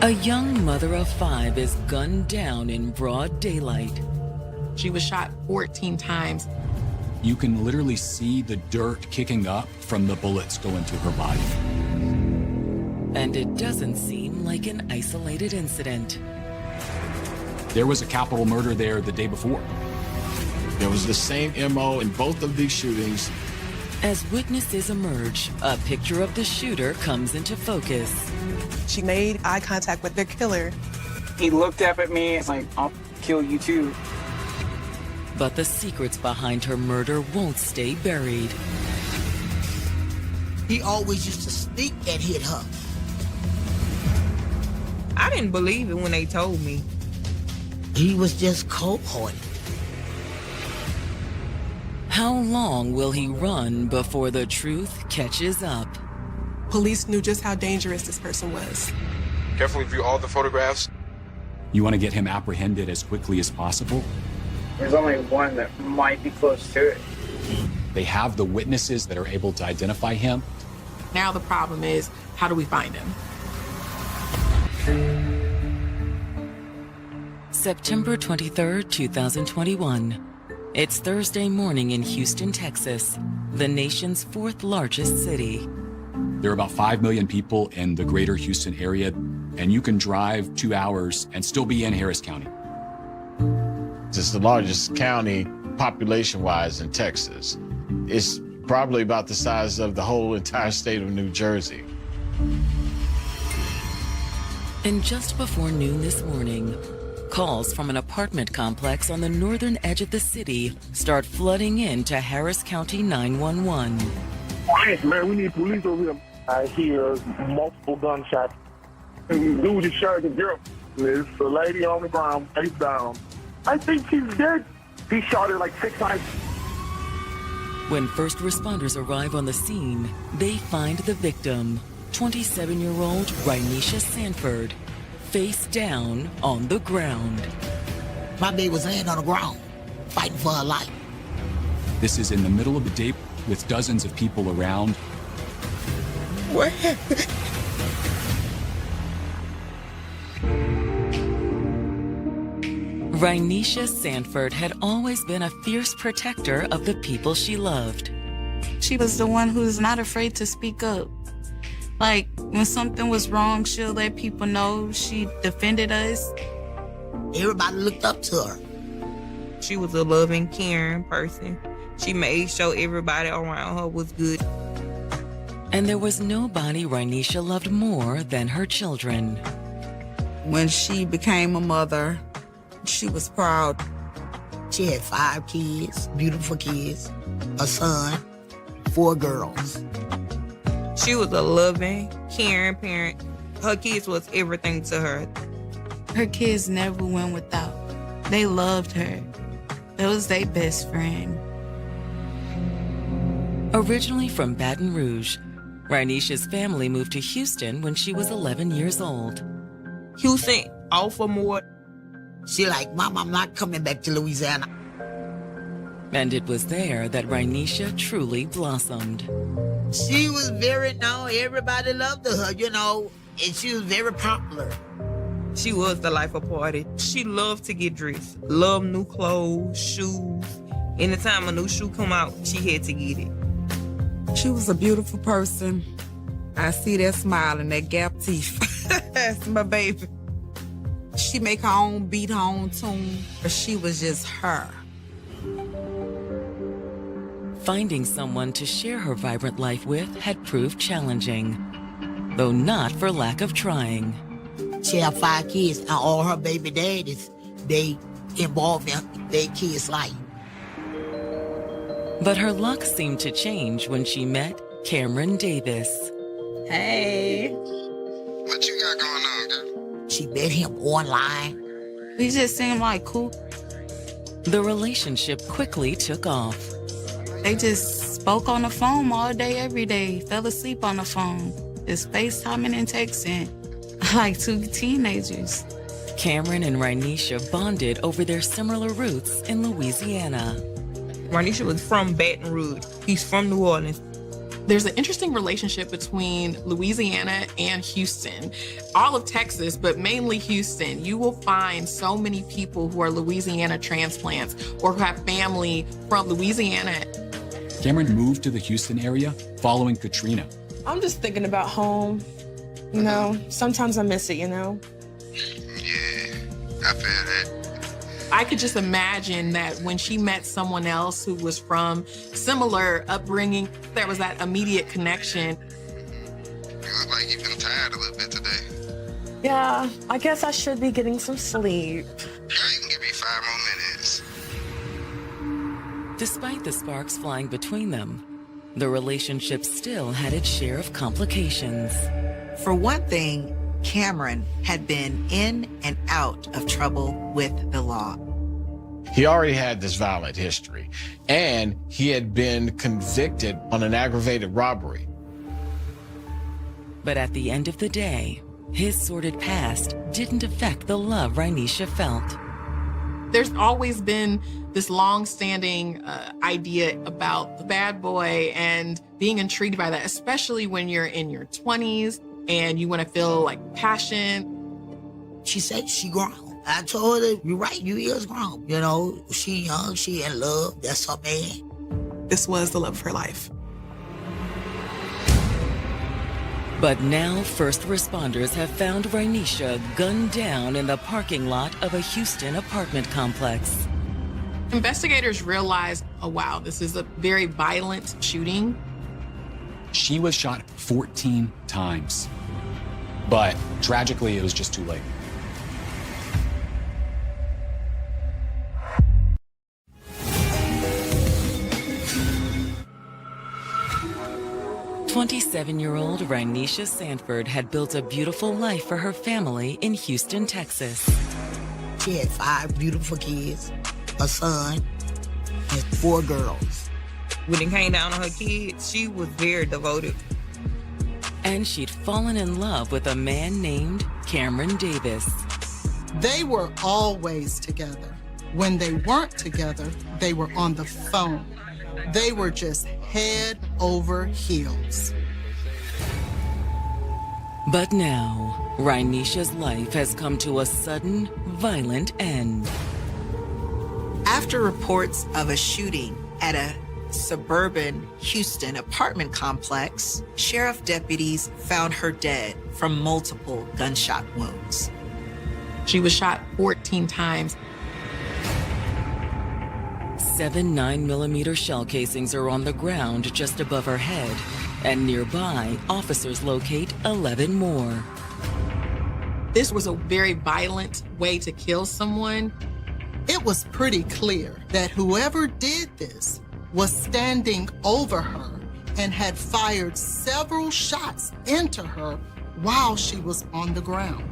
A young mother of 5 is gunned down in broad daylight. She was shot 14 times. You can literally see the dirt kicking up from the bullets going to her body. And it doesn't seem like an isolated incident. There was a capital murder there the day before. There was the same MO in both of these shootings. As witnesses emerge, a picture of the shooter comes into focus. She made eye contact with their killer. He looked up at me and like, I'll kill you too. But the secrets behind her murder won't stay buried. He always used to sneak and hit her. I didn't believe it when they told me. He was just cold-hearted. How long will he run before the truth catches up? Police knew just how dangerous this person was. Carefully view all the photographs. You want to get him apprehended as quickly as possible? There's only one that might be close to it. They have the witnesses that are able to identify him. Now the problem is, how do we find him? September 23rd, 2021. It's Thursday morning in Houston, Texas, the nation's 4th largest city. There are about 5 million people in the greater Houston area, and you can drive 2 hours and still be in Harris County. It's the largest county population-wise in Texas. It's probably about the size of the whole entire state of New Jersey. And just before noon this morning, calls from an apartment complex on the northern edge of the city start flooding into Harris County 911. Yes, man, we need police over here. I hear multiple gunshots. Dude just shot the girl. There's a lady on the ground, face down. I think she's dead. He shot her like 6 times. When first responders arrive on the scene, they find the victim, 27-year-old Rainisha Sanford, face down on the ground. My baby was laying on the ground, fighting for her life. This is in the middle of the day with dozens of people around. What happened? Rainisha Sanford had always been a fierce protector of the people she loved. She was the one who's not afraid to speak up. Like, when something was wrong, she'll let people know. She defended us. Everybody looked up to her. She was a loving, caring person. She made sure everybody around her was good. And there was nobody Rainisha loved more than her children. When she became a mother, she was proud. She had 5 kids, beautiful kids, a son, 4 girls. She was a loving, caring parent. Her kids was everything to her. Her kids never went without. They loved her. That was their best friend. Originally from Baton Rouge, Rainisha's family moved to Houston when she was 11 years old. Houston offered more. She like, Mom, I'm not coming back to Louisiana. And it was there that Rainisha truly blossomed. She was very known. Everybody loved her, you know, and she was very popular. She was the life of party. She loved to get dressed, loved new clothes, shoes. Anytime a new shoe come out, she had to get it. She was a beautiful person. I see that smile and that gap teeth. That's my baby. She make her own beat, her own tune. She was just her. Finding someone to share her vibrant life with had proved challenging, though not for lack of trying. She had 5 kids, and all her baby daddies, they involved in their kids' life. But her luck seemed to change when she met Cameron Davis. Hey. What you got going on, girl? She met him online. We just seemed like cool. The relationship quickly took off. They just spoke on the phone all day, every day, fell asleep on the phone, just FaceTiming and texting, like 2 teenagers. Cameron and Rainisha bonded over their similar roots in Louisiana. Rainisha was from Baton Rouge. He's from New Orleans. There's an interesting relationship between Louisiana and Houston. All of Texas, but mainly Houston, you will find so many people who are Louisiana transplants or who have family from Louisiana. Cameron moved to the Houston area following Katrina. I'm just thinking about home. You know, sometimes I miss it, you know? Yeah, I feel that. I could just imagine that when she met someone else who was from similar upbringing, there was that immediate connection. You look like you've been tired a little bit today. Yeah, I guess I should be getting some sleep. Girl, you can give me 5 more minutes. Despite the sparks flying between them, the relationship still had its share of complications. For one thing, Cameron had been in and out of trouble with the law. He already had this violent history, and he had been convicted on an aggravated robbery. But at the end of the day, his sordid past didn't affect the love Rainisha felt. There's always been this long-standing idea about the bad boy and being intrigued by that, especially when you're in your 20s and you want to feel like passion. She said she grown. I told her, you're right, you is grown. You know, she young, she in love, that's her man. This was the love of her life. But now first responders have found Rainisha gunned down in the parking lot of a Houston apartment complex. Investigators realized, oh wow, this is a very violent shooting. She was shot 14 times. But tragically, it was just too late. "27-year-old Rainisha Sanford had built a beautiful life for her family in Houston, Texas. She had 5 beautiful kids, a son, and 4 girls. When it came down to her kids, she was very devoted. And she'd fallen in love with a man named Cameron Davis. They were always together. When they weren't together, they were on the phone. They were just head over heels. But now, Rainisha's life has come to a sudden, violent end. After reports of a shooting at a suburban Houston apartment complex, sheriff deputies found her dead from multiple gunshot wounds. She was shot 14 times. 7 9mm shell casings are on the ground just above her head, and nearby, officers locate 11 more. This was a very violent way to kill someone. It was pretty clear that whoever did this was standing over her and had fired several shots into her while she was on the ground.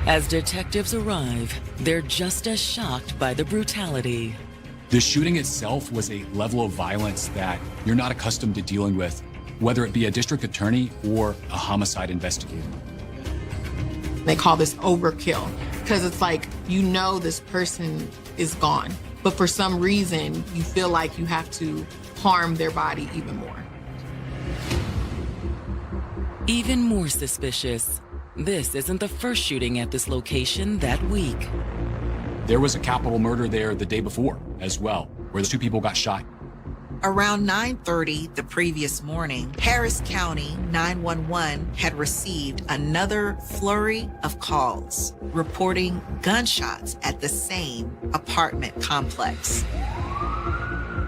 As detectives arrive, they're just as shocked by the brutality. The shooting itself was a level of violence that you're not accustomed to dealing with, whether it be a district attorney or a homicide investigator. They call this overkill because it's like, you know, this person is gone, but for some reason you feel like you have to harm their body even more. Even more suspicious, this isn't the first shooting at this location that week. There was a capital murder there the day before as well, where the 2 people got shot. Around 9:30 the previous morning, Harris County 911 had received another flurry of calls reporting gunshots at the same apartment complex.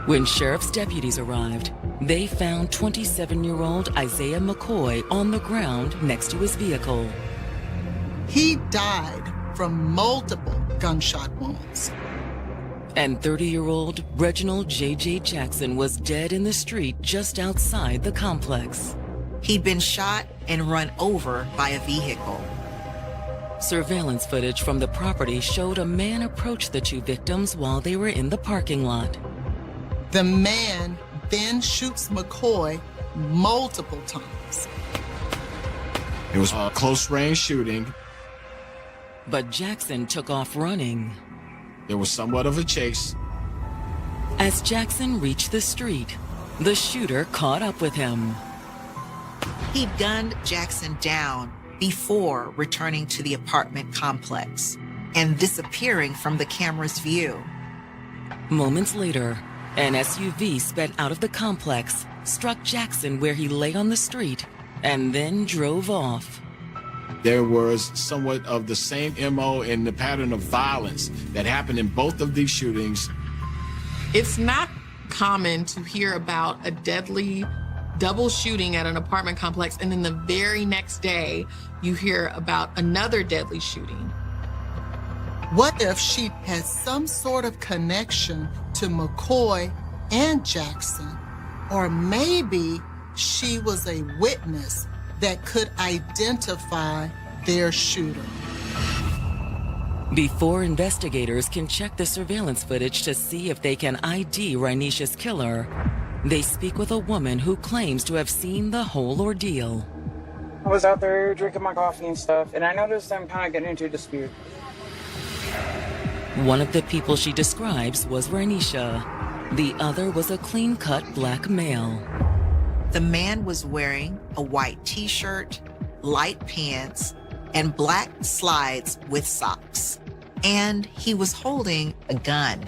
When sheriff's deputies arrived, they found 27-year-old Isaiah McCoy on the ground next to his vehicle. He died from multiple gunshot wounds. And 30-year-old Reginald J.J. Jackson was dead in the street just outside the complex. He'd been shot and run over by a vehicle. Surveillance footage from the property showed a man approach the 2 victims while they were in the parking lot. The man then shoots McCoy multiple times. It was a close-range shooting. But Jackson took off running. There was somewhat of a chase. As Jackson reached the street, the shooter caught up with him. He gunned Jackson down before returning to the apartment complex and disappearing from the camera's view. Moments later, an SUV sped out of the complex, struck Jackson where he lay on the street, and then drove off. There was somewhat of the same MO in the pattern of violence that happened in both of these shootings. It's not common to hear about a deadly double shooting at an apartment complex, and then the very next day, you hear about another deadly shooting. What if she had some sort of connection to McCoy and Jackson? Or maybe she was a witness that could identify their shooter. Before investigators can check the surveillance footage to see if they can ID Rainisha's killer, they speak with a woman who claims to have seen the whole ordeal. I was out there drinking my coffee and stuff, and I noticed them kind of getting into a dispute. One of the people she describes was Rainisha. The other was a clean-cut black male. The man was wearing a white t-shirt, light pants, and black slides with socks. And he was holding a gun.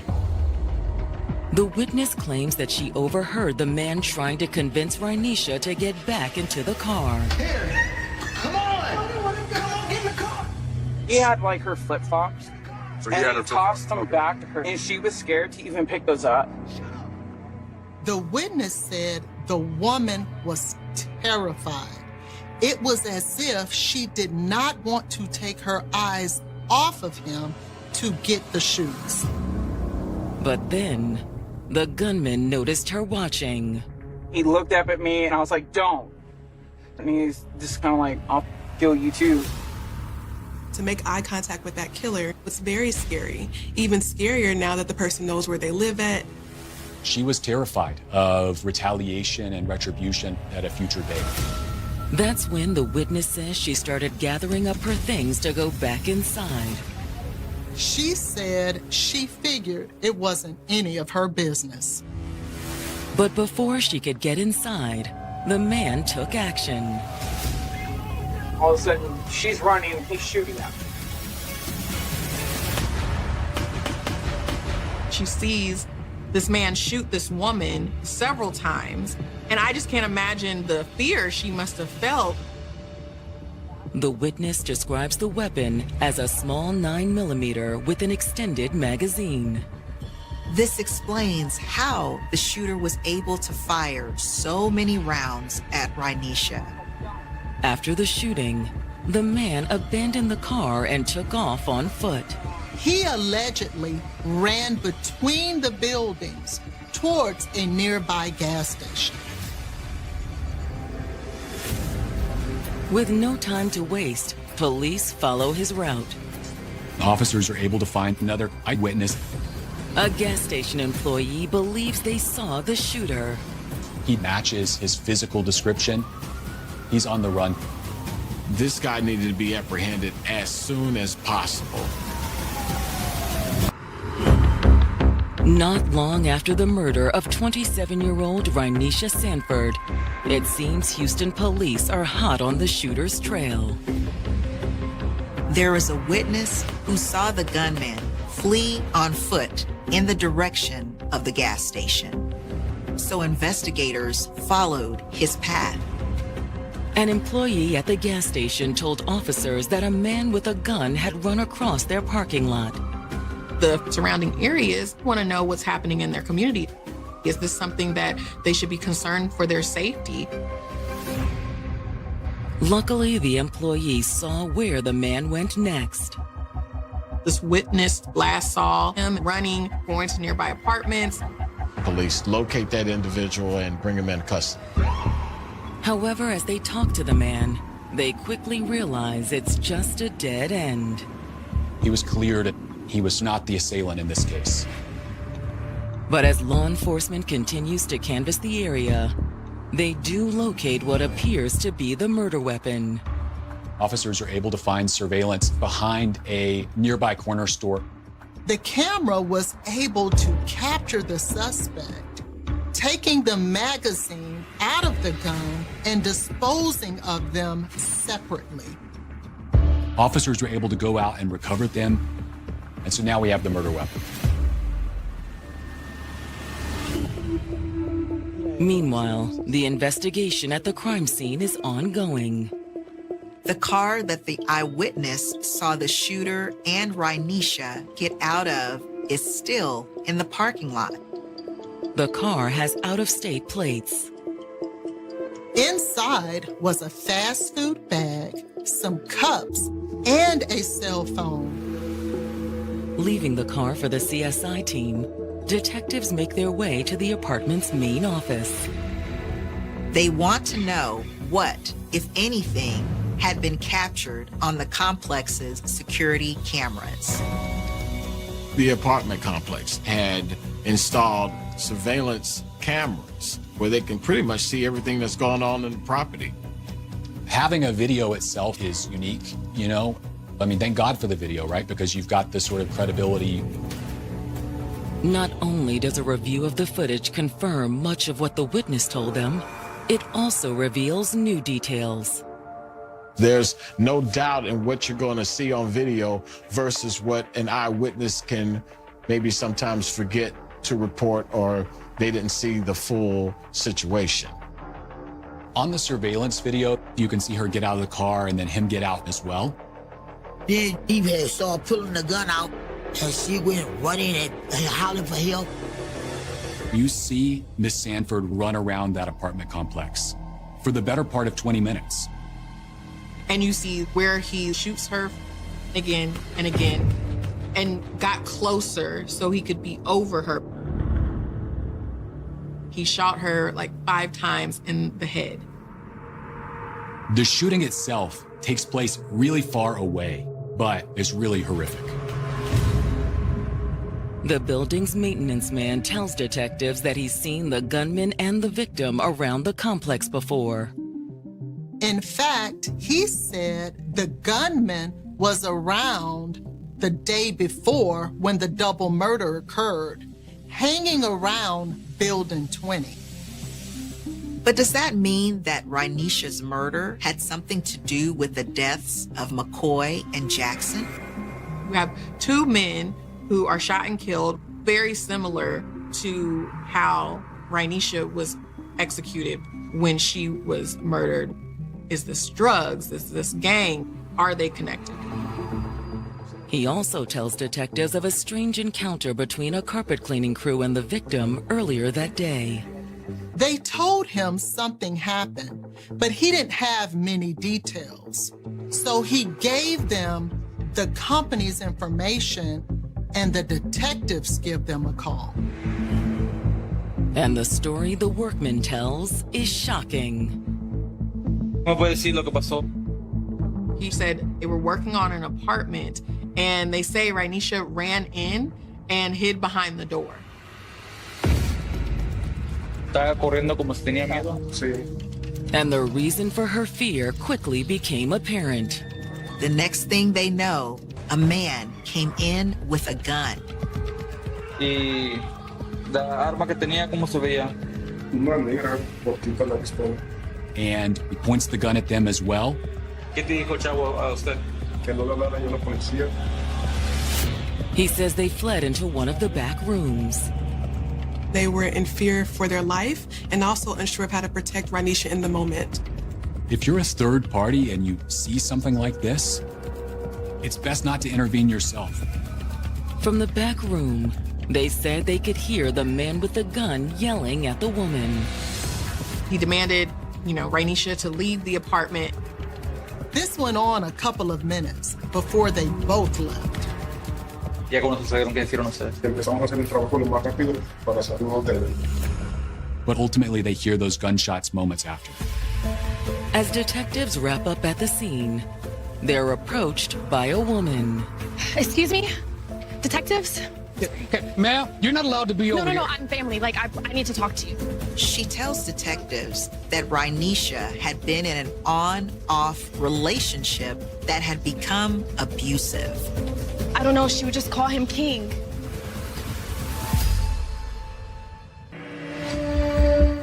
The witness claims that she overheard the man trying to convince Rainisha to get back into the car. Come on, get in the car. He had like her flip-flops, So and he tossed them back to her, and she was scared to even pick those up. The witness said the woman was terrified. It was as if she did not want to take her eyes off of him to get the shoes. But then, the gunman noticed her watching. He looked up at me, and I was like, don't. And he's just kind of like, I'll kill you too. To make eye contact with that killer was very scary. Even scarier now that the person knows where they live at. She was terrified of retaliation and retribution at a future date. That's when the witness says she started gathering up her things to go back inside. She said she figured it wasn't any of her business. But before she could get inside, the man took action. All of a sudden, she's running, and he's shooting at me. She sees this man shoot this woman several times, and I just can't imagine the fear she must have felt. The witness describes the weapon as a small 9mm with an extended magazine. This explains how the shooter was able to fire so many rounds at Rainisha. After the shooting, the man abandoned the car and took off on foot. He allegedly ran between the buildings towards a nearby gas station. With no time to waste, police follow his route. Officers are able to find another eyewitness. A gas station employee believes they saw the shooter. He matches his physical description. He's on the run. This guy needed to be apprehended as soon as possible. Not long after the murder of 27-year-old Rainisha Sanford, it seems Houston police are hot on the shooter's trail. There is a witness who saw the gunman flee on foot in the direction of the gas station. So investigators followed his path. An employee at the gas station told officers that a man with a gun had run across their parking lot. The surrounding areas want to know what's happening in their community. Is this something that they should be concerned for their safety? Luckily, the employee saw where the man went next. This witness last saw him running, going to nearby apartments. Police locate that individual and bring him in custody. However, as they talk to the man, they quickly realize it's just a dead end. He was cleared. He was not the assailant in this case. But as law enforcement continues to canvass the area, they do locate what appears to be the murder weapon. Officers are able to find surveillance behind a nearby corner store. The camera was able to capture the suspect taking the magazine out of the gun and disposing of them separately. Officers were able to go out and recover them, and so now we have the murder weapon. Meanwhile, the investigation at the crime scene is ongoing. The car that the eyewitness saw the shooter and Rainisha get out of is still in the parking lot. The car has out-of-state plates. Inside was a fast food bag, some cups, and a cell phone. Leaving the car for the CSI team, detectives make their way to the apartment's main office. They want to know what, if anything, had been captured on the complex's security cameras. The apartment complex had installed surveillance cameras where they can pretty much see everything that's going on in the property. Having a video itself is unique, you know? I mean, thank God for the video, right? Because you've got this sort of credibility. Not only does a review of the footage confirm much of what the witness told them, it also reveals new details. There's no doubt in what you're going to see on video versus what an eyewitness can maybe sometimes forget to report, or they didn't see the full situation. On the surveillance video, you can see her get out of the car and then him get out as well. Then he had started pulling the gun out, and she went running and hollering for help. You see Miss Sanford run around that apartment complex for the better part of 20 minutes. And you see where he shoots her again and again and got closer so he could be over her. He shot her like 5 times in the head. The shooting itself takes place really far away, but it's really horrific. The building's maintenance man tells detectives that he's seen the gunman and the victim around the complex before. In fact, he said the gunman was around the day before when the double murder occurred, hanging around Building 20. But does that mean that Rainisha's murder had something to do with the deaths of McCoy and Jackson? We have 2 men who are shot and killed, very similar to how Rainisha was executed when she was murdered. Is this drugs? Is this gang? Are they connected? He also tells detectives of a strange encounter between a carpet cleaning crew and the victim earlier that day. They told him something happened, but he didn't have many details. So he gave them the company's information, and the detectives give them a call. And the story the workman tells is shocking. He said they were working on an apartment, and they say Rainisha ran in and hid behind the door. And the reason for her fear quickly became apparent. The next thing they know, a man came in with a gun. And he points the gun at them as well. He says they fled into one of the back rooms. They were in fear for their life and also unsure of how to protect Rainisha in the moment. If you're a third party and you see something like this, it's best not to intervene yourself. From the back room, they said they could hear the man with the gun yelling at the woman. He demanded, Rainisha to leave the apartment. This went on a couple of minutes before they both left. But ultimately, they hear those gunshots moments after. As detectives wrap up at the scene, they're approached by a woman. Excuse me? Detectives? Ma'am, you're not allowed to be over here. No, I'm family. I need to talk to you. She tells detectives that Rainisha had been in an on-off relationship that had become abusive. I don't know, she would just call him King.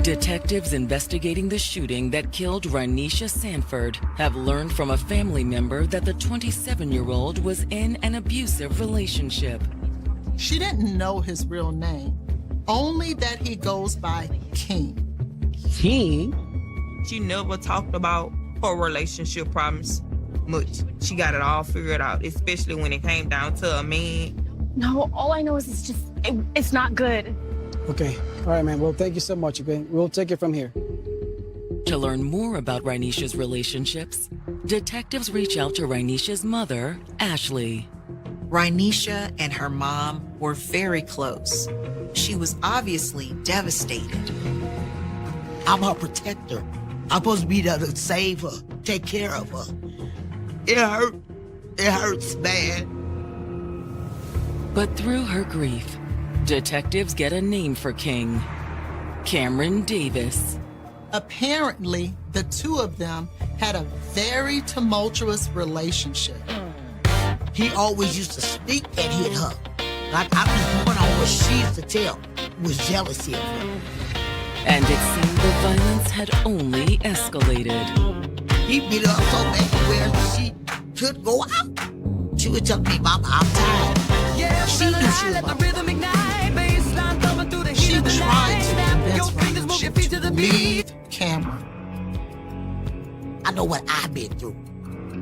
Detectives investigating the shooting that killed Rhanisha Sanford have learned from a family member that the 27-year-old was in an abusive relationship. She didn't know his real name, only that he goes by King. King? She never talked about her relationship problems much. She got it all figured out, especially when it came down to a man. No, all I know is it's not good. Okay. All right, man. Well, thank you so much, okay? We'll take it from here. To learn more about Rhanisha's relationships, detectives reach out to Rhanisha's mother, Ashley. Rhanisha and her mom were very close. She was obviously devastated. I'm her protector. I'm supposed to be there to save her, take care of her. It hurt. It hurts, man. But through her grief, detectives get a name for King: Cameron Davis. Apparently, the two of them had a very tumultuous relationship. He always used to sneak and hit her. Like I'm just going on what she used to tell, was jealousy of her. And it seemed the violence had only escalated. He beat her up so bad where she couldn't go out. She would tell me, Mama, I'm tired. She knew she was my She tried to convince Rhanisha to leave Cameron. I know what I've been through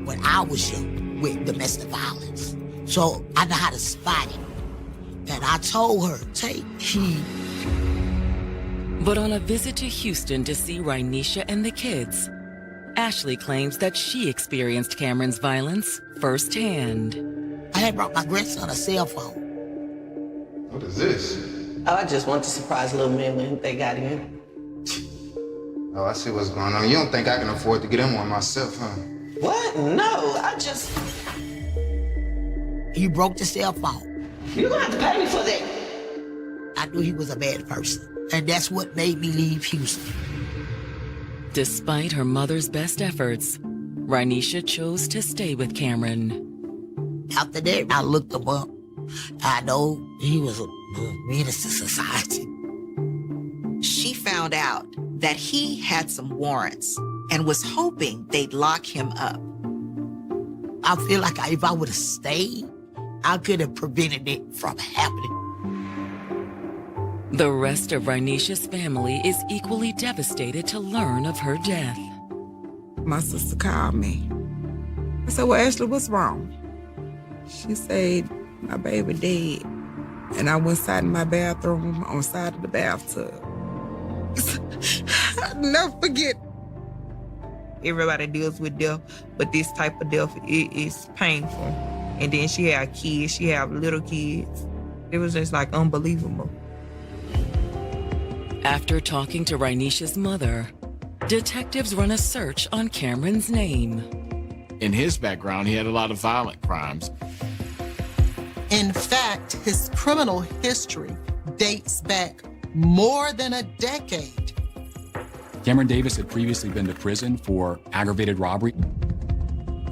when I was young with domestic violence. So I know how to spot it. And I told her, take heed. But on a visit to Houston to see Rhanisha and the kids, Ashley claims that she experienced Cameron's violence firsthand. I had brought my grandson a cell phone. What is this? Oh, I just want to surprise little man when they got in. Oh, I see what's going on. You don't think I can afford to get in one myself, huh? What? No, I just... He broke the cell phone. You're gonna have to pay me for that. I knew he was a bad person, and that's what made me leave Houston. Despite her mother's best efforts, Rhanisha chose to stay with Cameron. After that, I looked him up. I know he was a menace to society. She found out that he had some warrants and was hoping they'd lock him up. I feel like if I would have stayed, I could have prevented it from happening. The rest of Rhanisha's family is equally devastated to learn of her death. My sister called me. I said, well, Ashley, what's wrong? She said, my baby dead. And I went inside my bathroom on the side of the bathtub. I'll never forget. Everybody deals with death, but this type of death, it is painful. And then she had kids, she had little kids. It was just like unbelievable. After talking to Rhanisha's mother, detectives run a search on Cameron's name. In his background, he had a lot of violent crimes. In fact, his criminal history dates back more than a decade. Cameron Davis had previously been to prison for aggravated robbery.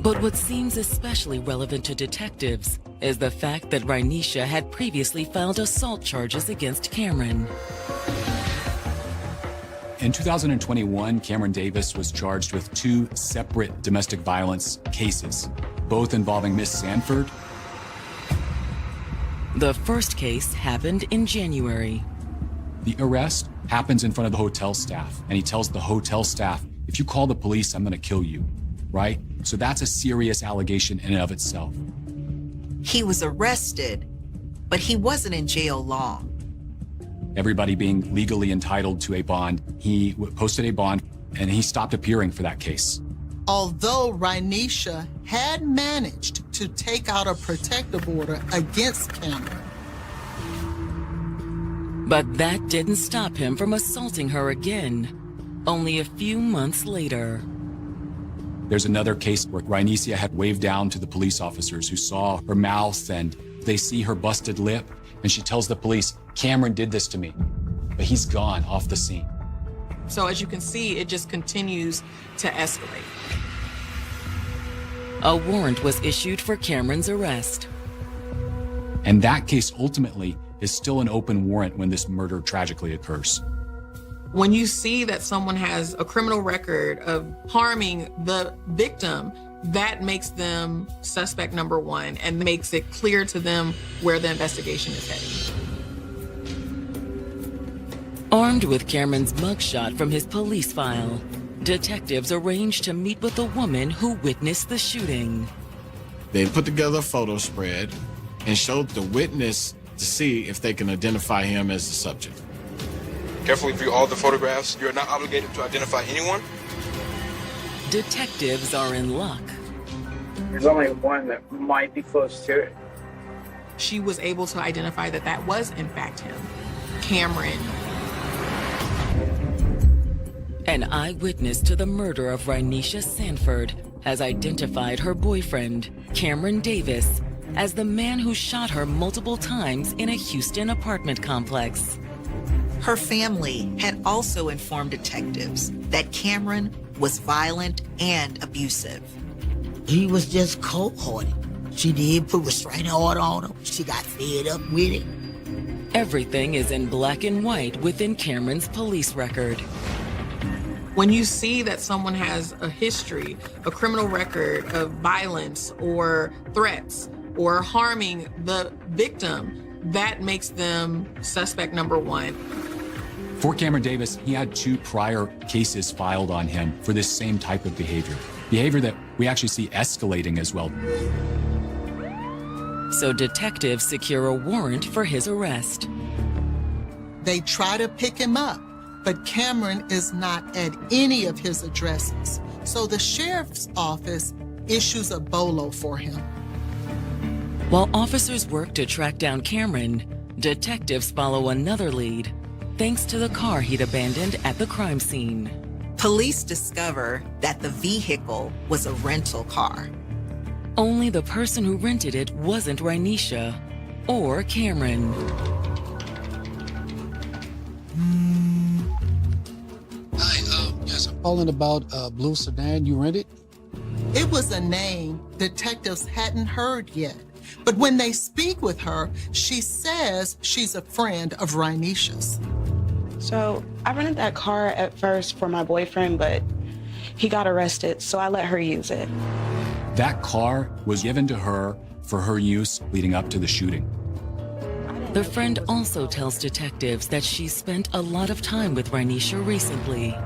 But what seems especially relevant to detectives is the fact that Rhanisha had previously filed assault charges against Cameron. In 2021, Cameron Davis was charged with 2 separate domestic violence cases, both involving Miss Sanford. The first case happened in January. The arrest happens in front of the hotel staff, and he tells the hotel staff, if you call the police, I'm gonna kill you, right? So that's a serious allegation in and of itself. He was arrested, but he wasn't in jail long. Everybody being legally entitled to a bond, he posted a bond, and he stopped appearing for that case. Although Rhanisha had managed to take out a protective order against Cameron. But that didn't stop him from assaulting her again, only a few months later. There's another case where Rhanisha had waved down to the police officers who saw her mouth and they see her busted lip, and she tells the police, Cameron did this to me, but he's gone off the scene. So as you can see, it just continues to escalate. A warrant was issued for Cameron's arrest. And that case ultimately is still an open warrant when this murder tragically occurs. When you see that someone has a criminal record of harming the victim, that makes them suspect number one and makes it clear to them where the investigation is heading. Armed with Cameron's mugshot from his police file, detectives arranged to meet with the woman who witnessed the shooting. They put together a photo spread and showed the witness to see if they can identify him as the subject. Carefully view all the photographs. You are not obligated to identify anyone. Detectives are in luck. There's only one that might be close to it. She was able to identify that that was, in fact, him, Cameron. An eyewitness to the murder of Rhynecia Sanford has identified her boyfriend, Cameron Davis, as the man who shot her multiple times in a Houston apartment complex. Her family had also informed detectives that Cameron was violent and abusive. He was just cold-hearted. She did put restraining order on him. She got fed up with it. Everything is in black and white within Cameron's police record. When you see that someone has a history, a criminal record of violence or threats or harming the victim, that makes them suspect number one. For Cameron Davis, he had 2 prior cases filed on him for this same type of behavior that we actually see escalating as well. So detectives secure a warrant for his arrest. They try to pick him up, but Cameron is not at any of his addresses. So the sheriff's office issues a bolo for him. While officers work to track down Cameron, detectives follow another lead, thanks to the car he'd abandoned at the crime scene. Police discover that the vehicle was a rental car. Only the person who rented it wasn't Rhynecia or Cameron. Yes, I'm calling about a blue sedan you rented. It was a name detectives hadn't heard yet. But when they speak with her, she says she's a friend of Rhynecia's. So I rented that car at first for my boyfriend, but he got arrested, so I let her use it. That car was given to her for her use leading up to the shooting. The friend also tells detectives that she spent a lot of time with Rhynecia recently.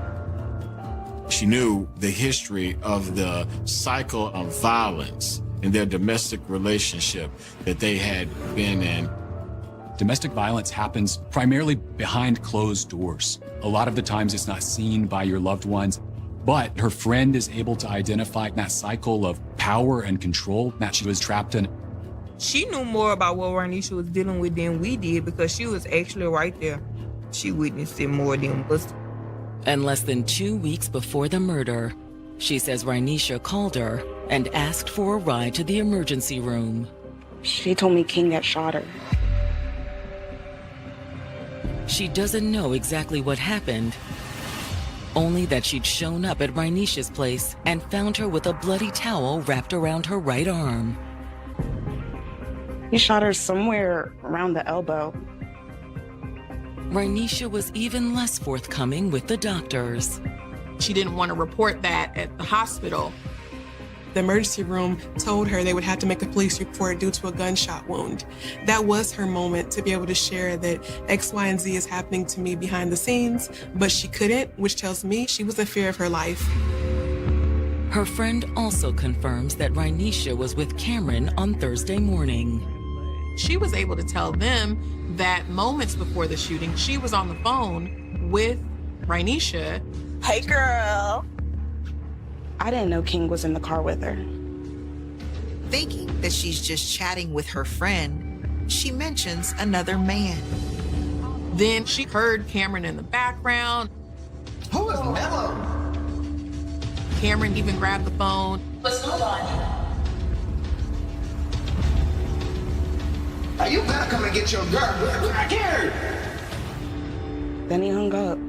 She knew the history of the cycle of violence in their domestic relationship that they had been in. Domestic violence happens primarily behind closed doors. A lot of the times it's not seen by your loved ones, but her friend is able to identify that cycle of power and control that she was trapped in. She knew more about what Rhynecia was dealing with than we did because she was actually right there. She witnessed it more than us. And less than 2 weeks before the murder, she says Rhynecia called her and asked for a ride to the emergency room. She told me King had shot her. She doesn't know exactly what happened, only that she'd shown up at Rhynecia's place and found her with a bloody towel wrapped around her right arm. He shot her somewhere around the elbow. Rhynecia was even less forthcoming with the doctors. She didn't want to report that at the hospital. The emergency room told her they would have to make a police report due to a gunshot wound. That was her moment to be able to share that X, Y, and Z is happening to me behind the scenes, but she couldn't, which tells me she was in fear of her life. Her friend also confirms that Rhynecia was with Cameron on Thursday morning. She was able to tell them that moments before the shooting, she was on the phone with Rhynecia. Hey, girl. I didn't know King was in the car with her. Thinking that she's just chatting with her friend, she mentions another man. Then she heard Cameron in the background. Who is Mello? Cameron even grabbed the phone. What's going on? Hey, you better come and get your girl. I care. Then he hung up.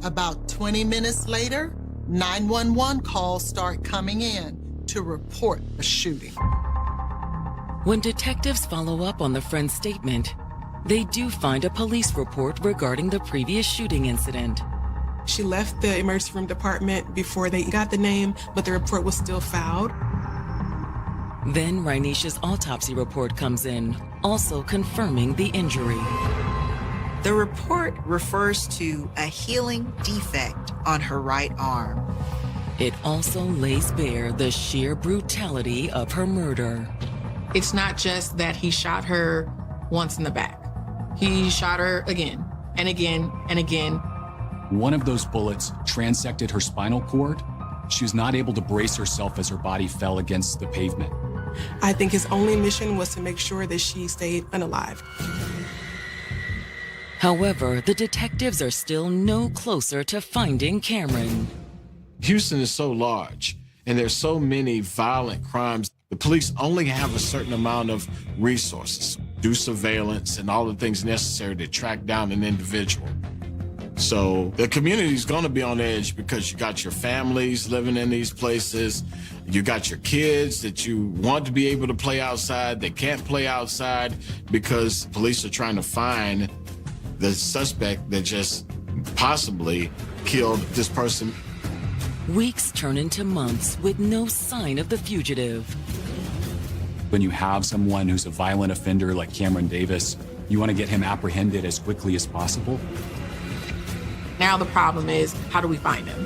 About 20 minutes later, 911 calls start coming in to report a shooting. When detectives follow up on the friend's statement, They do find a police report regarding the previous shooting incident. She left the emergency room department before they got the name, but the report was still filed. Then Rainisha's autopsy report comes in, also confirming the injury. The report refers to a healing defect on her right arm. It also lays bare the sheer brutality of her murder. It's not just that he shot her once in the back. He shot her again and again and again. One of those bullets transected her spinal cord. She was not able to brace herself as her body fell against the pavement. I think his only mission was to make sure that she stayed unalive. However, the detectives are still no closer to finding Cameron. Houston is so large, and there's so many violent crimes. The police only have a certain amount of resources, do surveillance and all the things necessary to track down an individual. So the community is going to be on edge because you got your families living in these places. You got your kids that you want to be able to play outside. They can't play outside because police are trying to find the suspect that just possibly killed this person. Weeks turn into months with no sign of the fugitive. When you have someone who's a violent offender like Cameron Davis, you want to get him apprehended as quickly as possible. Now the problem is, how do we find him?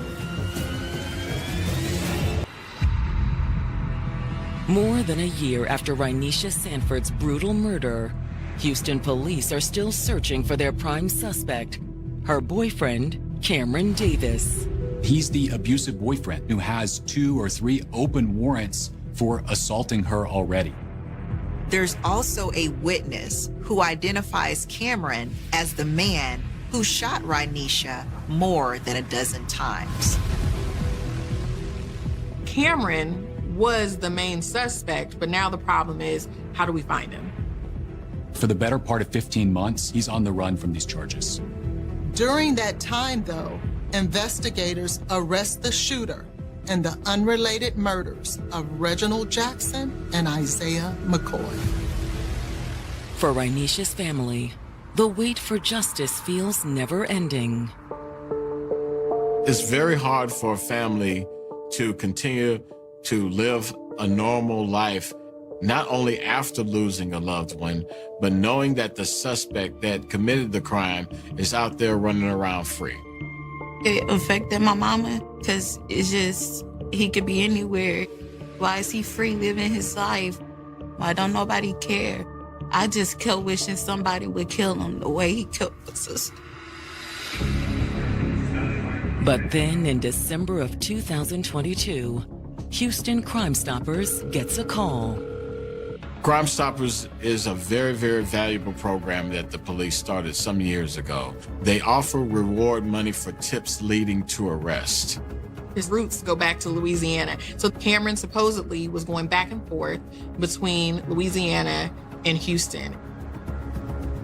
More than a year after Rainisha Sanford's brutal murder, Houston police are still searching for their prime suspect, her boyfriend, Cameron Davis. He's the abusive boyfriend who has 2 or 3 open warrants for assaulting her already. There's also a witness who identifies Cameron as the man who shot Rainisha more than a dozen times. Cameron was the main suspect, but now the problem is, how do we find him? For the better part of 15 months, he's on the run from these charges. During that time, though, investigators arrest the shooter in the unrelated murders of Reginald Jackson and Isaiah McCoy. For Rainisha's family, the wait for justice feels never-ending. It's very hard for a family to continue to live a normal life, not only after losing a loved one, but knowing that the suspect that committed the crime is out there running around free. It affected my mama because it's just, he could be anywhere. Why is he free living his life? Why don't nobody care? I just kept wishing somebody would kill him the way he killed my sister. But then in December of 2022, Houston Crime Stoppers gets a call. Crime Stoppers is a very, very valuable program that the police started some years ago. They offer reward money for tips leading to arrest. His roots go back to Louisiana. So Cameron supposedly was going back and forth between Louisiana and Houston.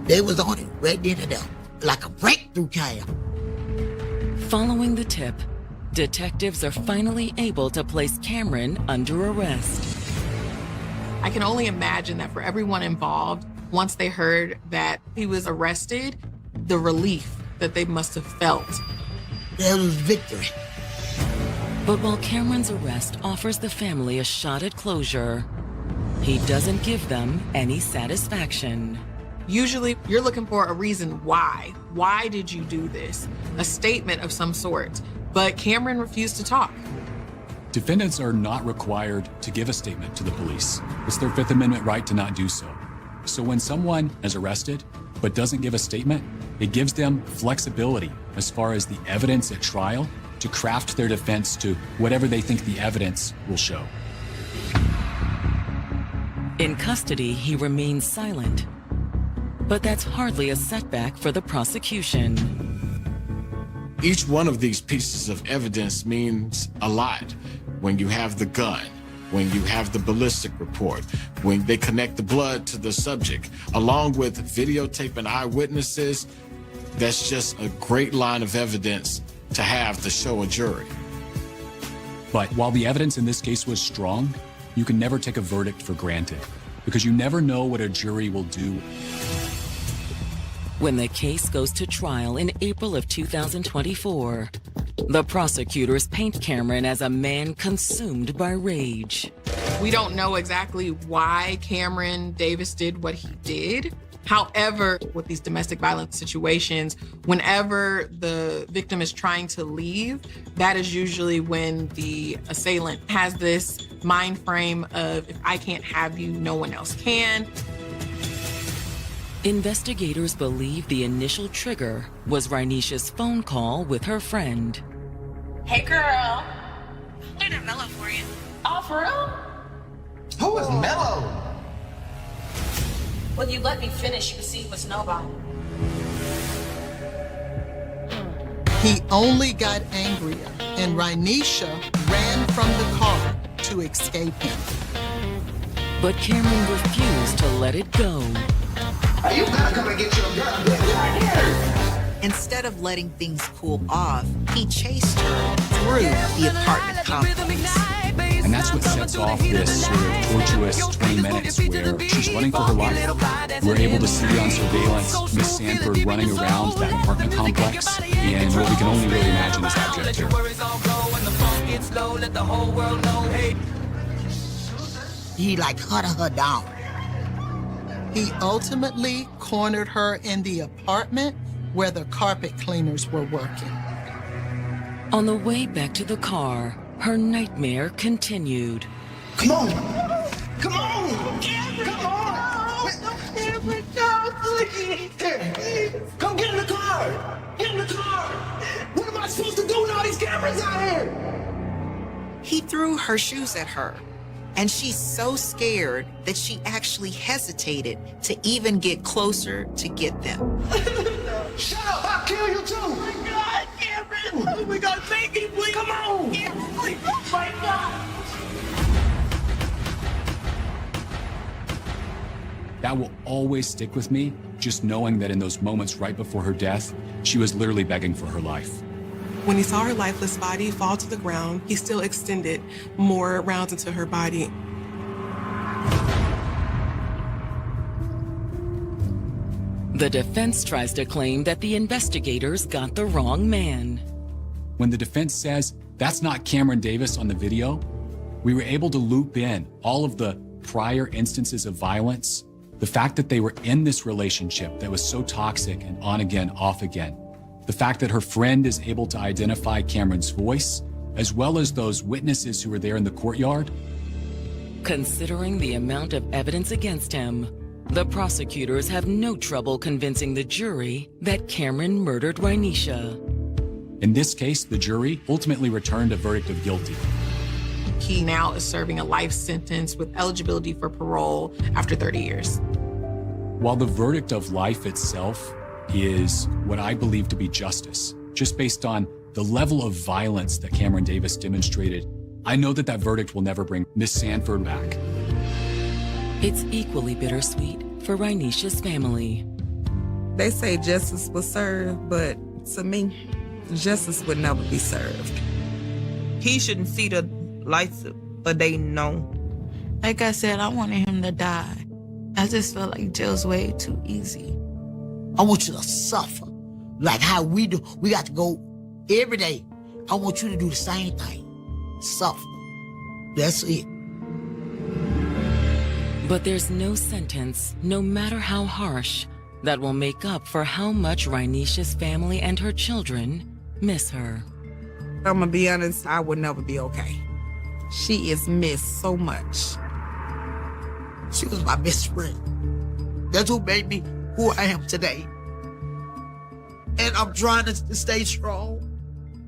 They was on it right there, like a breakthrough cam. Following the tip, detectives are finally able to place Cameron under arrest. I can only imagine that for everyone involved, once they heard that he was arrested, the relief that they must have felt. There was victory. But while Cameron's arrest offers the family a shot at closure, he doesn't give them any satisfaction. Usually, you're looking for a reason why. Why did you do this? A statement of some sort. But Cameron refused to talk. Defendants are not required to give a statement to the police. It's their Fifth Amendment right to not do so. So when someone is arrested but doesn't give a statement, it gives them flexibility as far as the evidence at trial to craft their defense to whatever they think the evidence will show. In custody, he remains silent. But that's hardly a setback for the prosecution. Each one of these pieces of evidence means a lot. When you have the gun, when you have the ballistic report, when they connect the blood to the subject, along with videotape and eyewitnesses, that's just a great line of evidence to have to show a jury. But while the evidence in this case was strong, you can never take a verdict for granted because you never know what a jury will do. When the case goes to trial in April of 2024, the prosecutors paint Cameron as a man consumed by rage. We don't know exactly why Cameron Davis did what he did. However, with these domestic violence situations, whenever the victim is trying to leave, that is usually when the assailant has this mind frame of, if I can't have you, no one else can. Investigators believe the initial trigger was Rainisha's phone call with her friend. Hey, girl. Look at Mello for you. Oh, for real? Who is Mello? Well, you let me finish, you can see it was nobody. He only got angrier, and Rainisha ran from the car to escape him. But Cameron refused to let it go. Are you gonna come and get your girl? Get right here! Instead of letting things cool off, he chased her through the apartment complex. And that's what sets off this sort of tortuous 20 minutes where she's running for her life. We're able to see on surveillance Miss Sanford running around that apartment complex in what we can only really imagine is abject terror. He like hunted her down. He ultimately cornered her in the apartment where the carpet cleaners were working. On the way back to the car, her nightmare continued. Come on! Come on! Cameron! Come on! Cameron, no, please! Come get in the car! Get in the car! What am I supposed to do with all these cameras out here? He threw her shoes at her, and she's so scared that she actually hesitated to even get closer to get them. Shut up! I'll kill you too! Oh my God, Cameron! Oh my God, thank you, please! Come on! Cameron, please! Oh my God! That will always stick with me, just knowing that in those moments right before her death, she was literally begging for her life. When he saw her lifeless body fall to the ground, he still extended more rounds into her body. The defense tries to claim that the investigators got the wrong man. When the defense says that's not Cameron Davis on the video, we were able to loop in all of the prior instances of violence, the fact that they were in this relationship that was so toxic and on again, off again, the fact that her friend is able to identify Cameron's voice, as well as those witnesses who were there in the courtyard. Considering the amount of evidence against him, the prosecutors have no trouble convincing the jury that Cameron murdered Rainisha. In this case, the jury ultimately returned a verdict of guilty. He now is serving a life sentence with eligibility for parole after 30 years. While the verdict of life itself is what I believe to be justice, just based on the level of violence that Cameron Davis demonstrated, I know that that verdict will never bring Miss Sanford back. It's equally bittersweet for Rainisha's family. They say justice was served, but to me, justice would never be served. He shouldn't see the lights, but they know. Like I said, I wanted him to die. I just felt like jail's way too easy. I want you to suffer like how we do. We got to go every day. I want you to do the same thing. Suffer. That's it. But there's no sentence, no matter how harsh, that will make up for how much Rainisha's family and her children miss her. I'm gonna be honest, I would never be okay. She is missed so much. She was my best friend. That's who made me who I am today. And I'm trying to stay strong.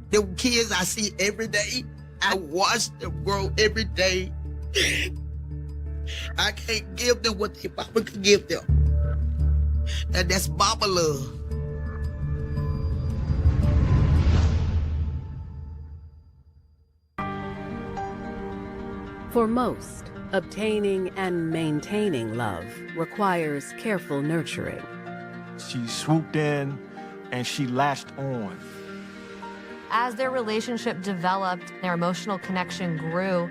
The kids I see every day, I watch them grow every day. I can't give them what their mama could give them. And that's mama love. For most, obtaining and maintaining love requires careful nurturing. She swooped in and she latched on. As their relationship developed, their emotional connection grew.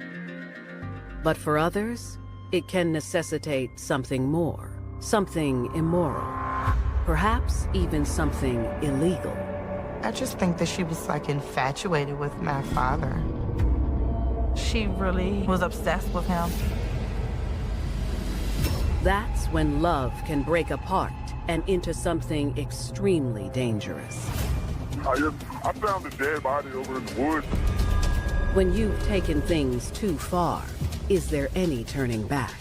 But for others, it can necessitate something more, something immoral. Perhaps even something illegal. I just think that she was like infatuated with my father. She really was obsessed with him. That's when love can break apart and into something extremely dangerous. I found a dead body over in the woods. When you've taken things too far, is there any turning back?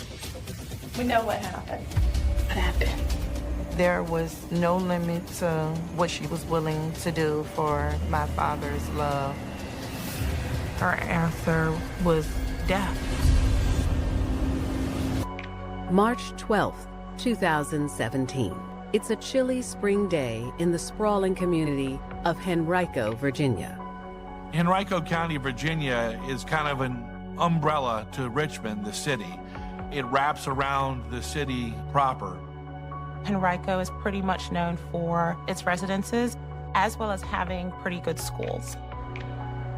We know what happened. What happened? There was no limit to what she was willing to do for my father's love. Her answer was death. March 12th, 2017. It's a chilly spring day in the sprawling community of Henrico, Virginia. Henrico County, Virginia is kind of an umbrella to Richmond, the city. It wraps around the city proper. Henrico is pretty much known for its residences, as well as having pretty good schools.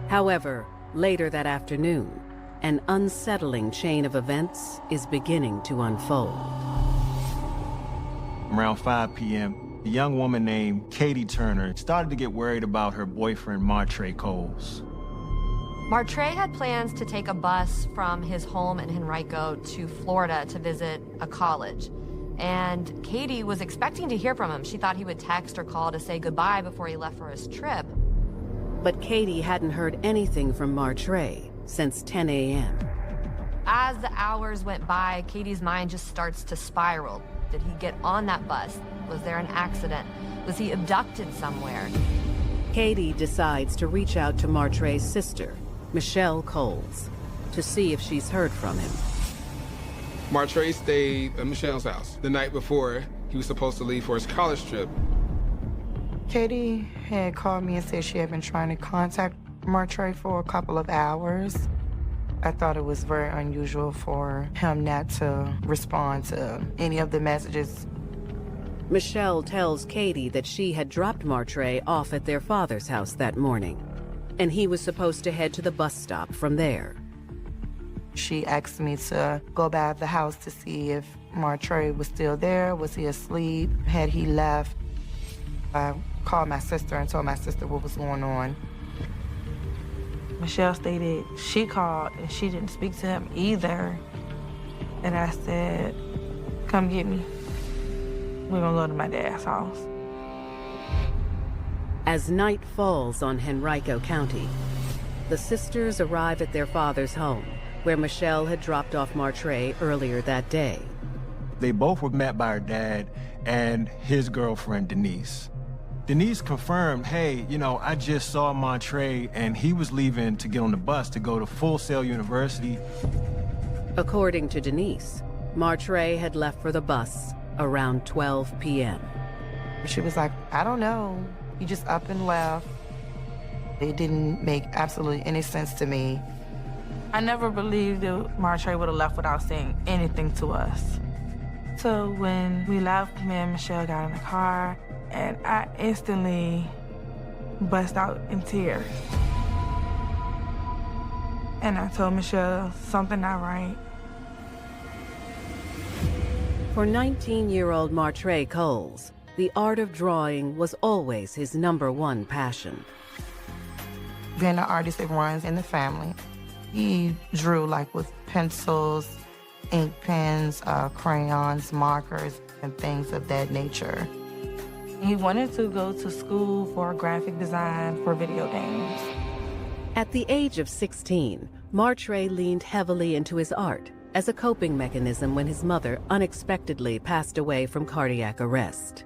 However, later that afternoon, an unsettling chain of events is beginning to unfold. Around 5 p.m., a young woman named Katie Turner started to get worried about her boyfriend, Martre Coles. Martre had plans to take a bus from his home in Henrico to Florida to visit a college. And Katie was expecting to hear from him. She thought he would text or call to say goodbye before he left for his trip. But Katie hadn't heard anything from Martre since 10 a.m. As the hours went by, Katie's mind just starts to spiral. Did he get on that bus? Was there an accident? Was he abducted somewhere? Katie decides to reach out to Martre's sister, Michelle Coles, to see if she's heard from him. Martre stayed at Michelle's house the night before he was supposed to leave for his college trip. Katie had called me and said she had been trying to contact Martre for a couple of hours. I thought it was very unusual for him not to respond to any of the messages. Michelle tells Katie that she had dropped Martre off at their father's house that morning, and he was supposed to head to the bus stop from there. She asked me to go by the house to see if Martre was still there. Was he asleep? Had he left? I called my sister and told my sister what was going on. Michelle stated she called and she didn't speak to him either. And I said, come get me. We're gonna go to my dad's house. As night falls on Henrico County, the sisters arrive at their father's home, where Michelle had dropped off Martre earlier that day. They both were met by her dad and his girlfriend, Denise. Denise confirmed, hey, I just saw Martre and he was leaving to get on the bus to go to Full Sail University. According to Denise, Martre had left for the bus around 12 p.m. She was like, I don't know. He just up and left. It didn't make absolutely any sense to me. I never believed that Martre would have left without saying anything to us. So when we left, me and Michelle got in the car, and I instantly burst out in tears. And I told Michelle, something not right. For 19-year-old Martre Coles, the art of drawing was always his #1 passion. Being an artist, it runs in the family. He drew with pencils, ink pens, crayons, markers, and things of that nature. He wanted to go to school for graphic design for video games. At the age of 16, Martre leaned heavily into his art as a coping mechanism when his mother unexpectedly passed away from cardiac arrest.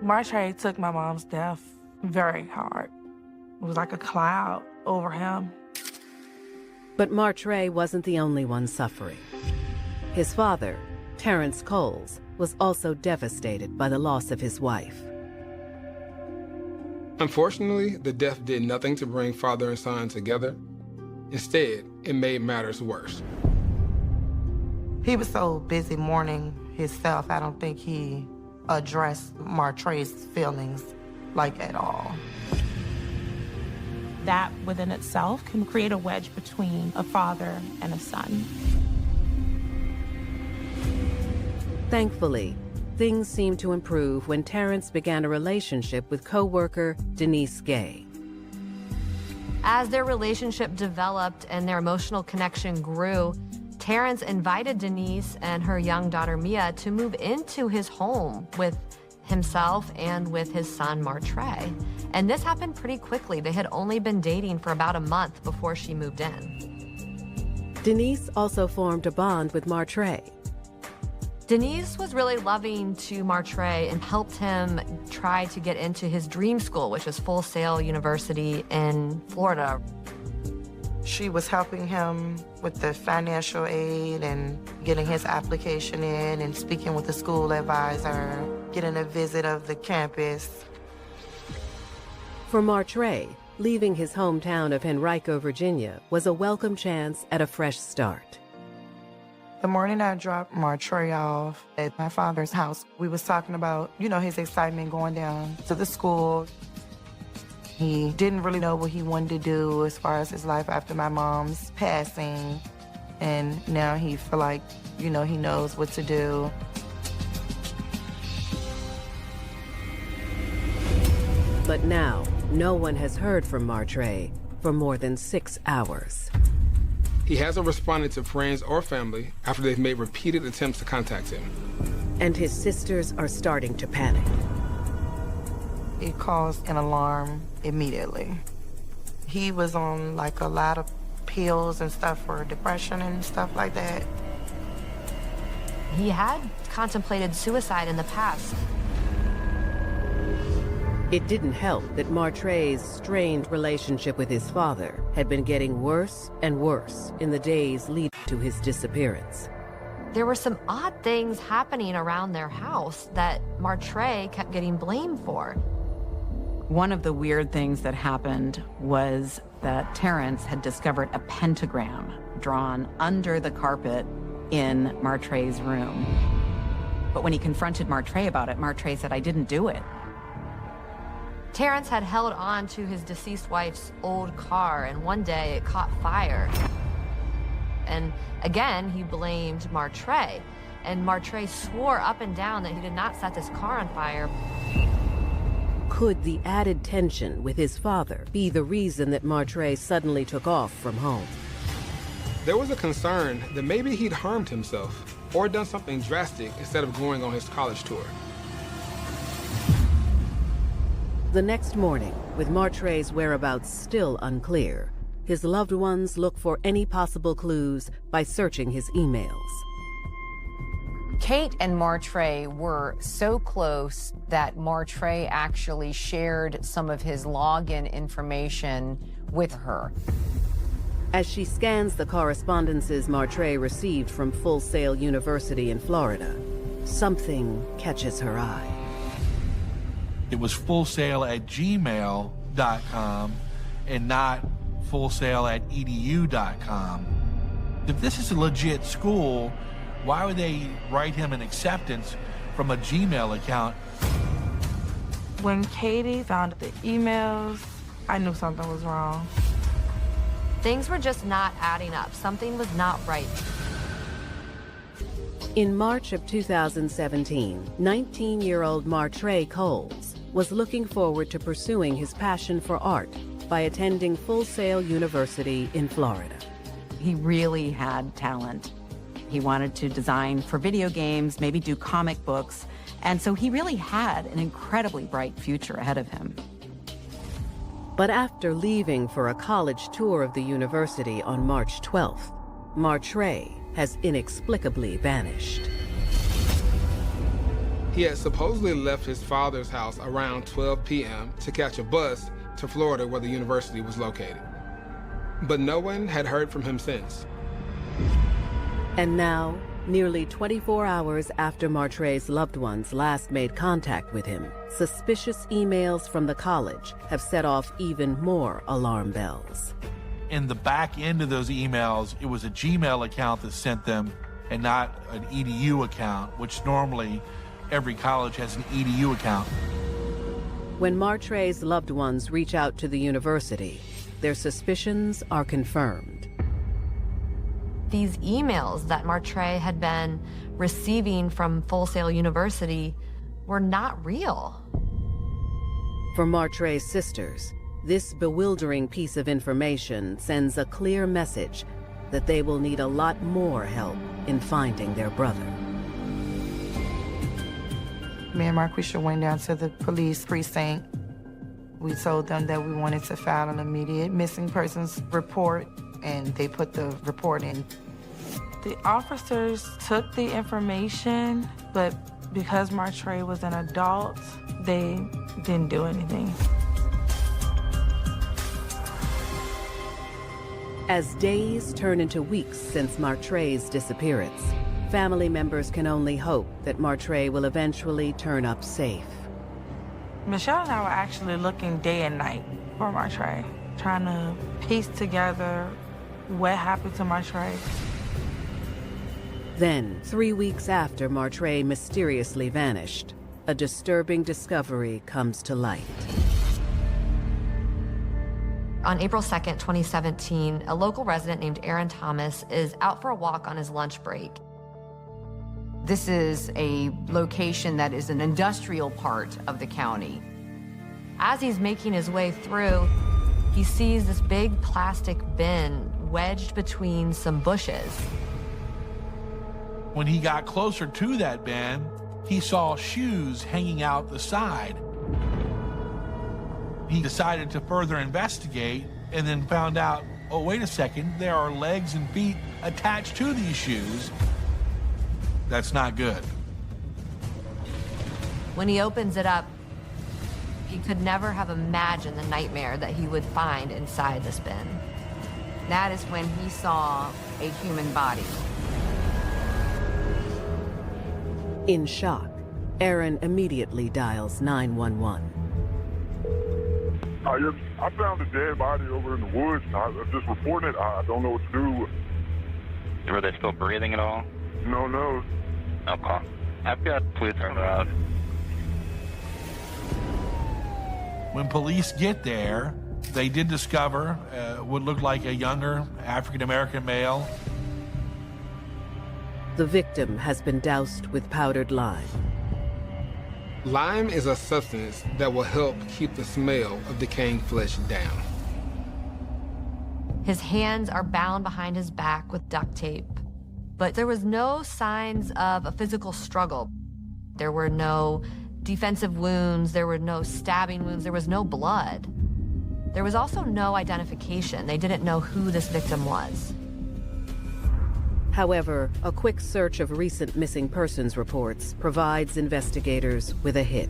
Martre took my mom's death very hard. It was like a cloud over him. But Martre wasn't the only one suffering. His father, Terrence Coles, was also devastated by the loss of his wife. Unfortunately, the death did nothing to bring father and son together. Instead, it made matters worse. He was so busy mourning himself, I don't think he addressed Martre's feelings at all. That within itself can create a wedge between a father and a son. Thankfully, things seemed to improve when Terrence began a relationship with co-worker Denise Gay. As their relationship developed and their emotional connection grew, Terrence invited Denise and her young daughter Mia to move into his home with himself and with his son Martray. And this happened pretty quickly. They had only been dating for about a month before she moved in. Denise also formed a bond with Martray. Denise was really loving to Martray and helped him try to get into his dream school, which is Full Sail University in Florida. She was helping him with the financial aid and getting his application in and speaking with the school advisor, getting a visit of the campus. For Martray, leaving his hometown of Henrico, Virginia, was a welcome chance at a fresh start. The morning I dropped Martray off at my father's house, we was talking about, his excitement going down to the school. He didn't really know what he wanted to do as far as his life after my mom's passing. And now he feel like, he knows what to do. But now, no one has heard from Martray for more than 6 hours. He hasn't responded to friends or family after they've made repeated attempts to contact him. And his sisters are starting to panic. It caused an alarm immediately. He was on a lot of pills and stuff for depression and stuff like that. He had contemplated suicide in the past. It didn't help that Martray's strained relationship with his father had been getting worse and worse in the days leading to his disappearance. There were some odd things happening around their house that Martray kept getting blamed for. One of the weird things that happened was that Terrence had discovered a pentagram drawn under the carpet in Martray's room. But when he confronted Martray about it, Martray said, "I didn't do it." Terrence had held on to his deceased wife's old car, and one day it caught fire. And again, he blamed Martray. And Martray swore up and down that he did not set this car on fire. Could the added tension with his father be the reason that Martray suddenly took off from home? There was a concern that maybe he'd harmed himself or done something drastic instead of going on his college tour. The next morning, with Martray's whereabouts still unclear, his loved ones look for any possible clues by searching his emails. Kate and Martray were so close that Martray actually shared some of his login information with her. As she scans the correspondences Martray received from Full Sail University in Florida, something catches her eye. It was fullsail@gmail.com and not fullsail@edu.com. If this is a legit school, why would they write him an acceptance from a Gmail account? When Katie found the emails, I knew something was wrong. Things were just not adding up. Something was not right. In March of 2017, 19-year-old Martray Coles was looking forward to pursuing his passion for art by attending Full Sail University in Florida. He really had talent. He wanted to design for video games, maybe do comic books, and so he really had an incredibly bright future ahead of him. But after leaving for a college tour of the university on March 12th, Martray has inexplicably vanished. He had supposedly left his father's house around 12 p.m. to catch a bus to Florida where the university was located. But no one had heard from him since. And now, nearly 24 hours after Martray's loved ones last made contact with him, suspicious emails from the college have set off even more alarm bells. In the back end of those emails, it was a Gmail account that sent them and not an EDU account, which normally every college has an EDU account. When Martray's loved ones reach out to the university, their suspicions are confirmed. These emails that Martre had been receiving from Full Sail University were not real. For Martre's sisters, this bewildering piece of information sends a clear message that they will need a lot more help in finding their brother. Me and Marquisha went down to the police precinct. We told them that we wanted to file an immediate missing persons report, and they put the report in. The officers took the information, but because Martre was an adult, they didn't do anything. As days turn into weeks since Martre's disappearance, family members can only hope that Martre will eventually turn up safe. Michelle and I were actually looking day and night for Martre, trying to piece together what happened to Martre. Then, 3 weeks after Martre mysteriously vanished, a disturbing discovery comes to light. On April 2nd, 2017, a local resident named Aaron Thomas is out for a walk on his lunch break. This is a location that is an industrial part of the county. As he's making his way through, he sees this big plastic bin wedged between some bushes. When he got closer to that bin, he saw shoes hanging out the side. He decided to further investigate and then found out, oh, wait a second, there are legs and feet attached to these shoes. That's not good. When he opens it up, he could never have imagined the nightmare that he would find inside this bin. That is when he saw a human body. In shock, Aaron immediately dials 911. I found a dead body over in the woods. I just reported it. I don't know what to do. Were they still breathing at all? No. Okay. I've got police around. When police get there, they did discover what looked like a younger African-American male. The victim has been doused with powdered lime. Lime is a substance that will help keep the smell of decaying flesh down. His hands are bound behind his back with duct tape, but there was no signs of a physical struggle. There were no defensive wounds, there were no stabbing wounds, there was no blood. There was also no identification. They didn't know who this victim was. However, a quick search of recent missing persons reports provides investigators with a hit.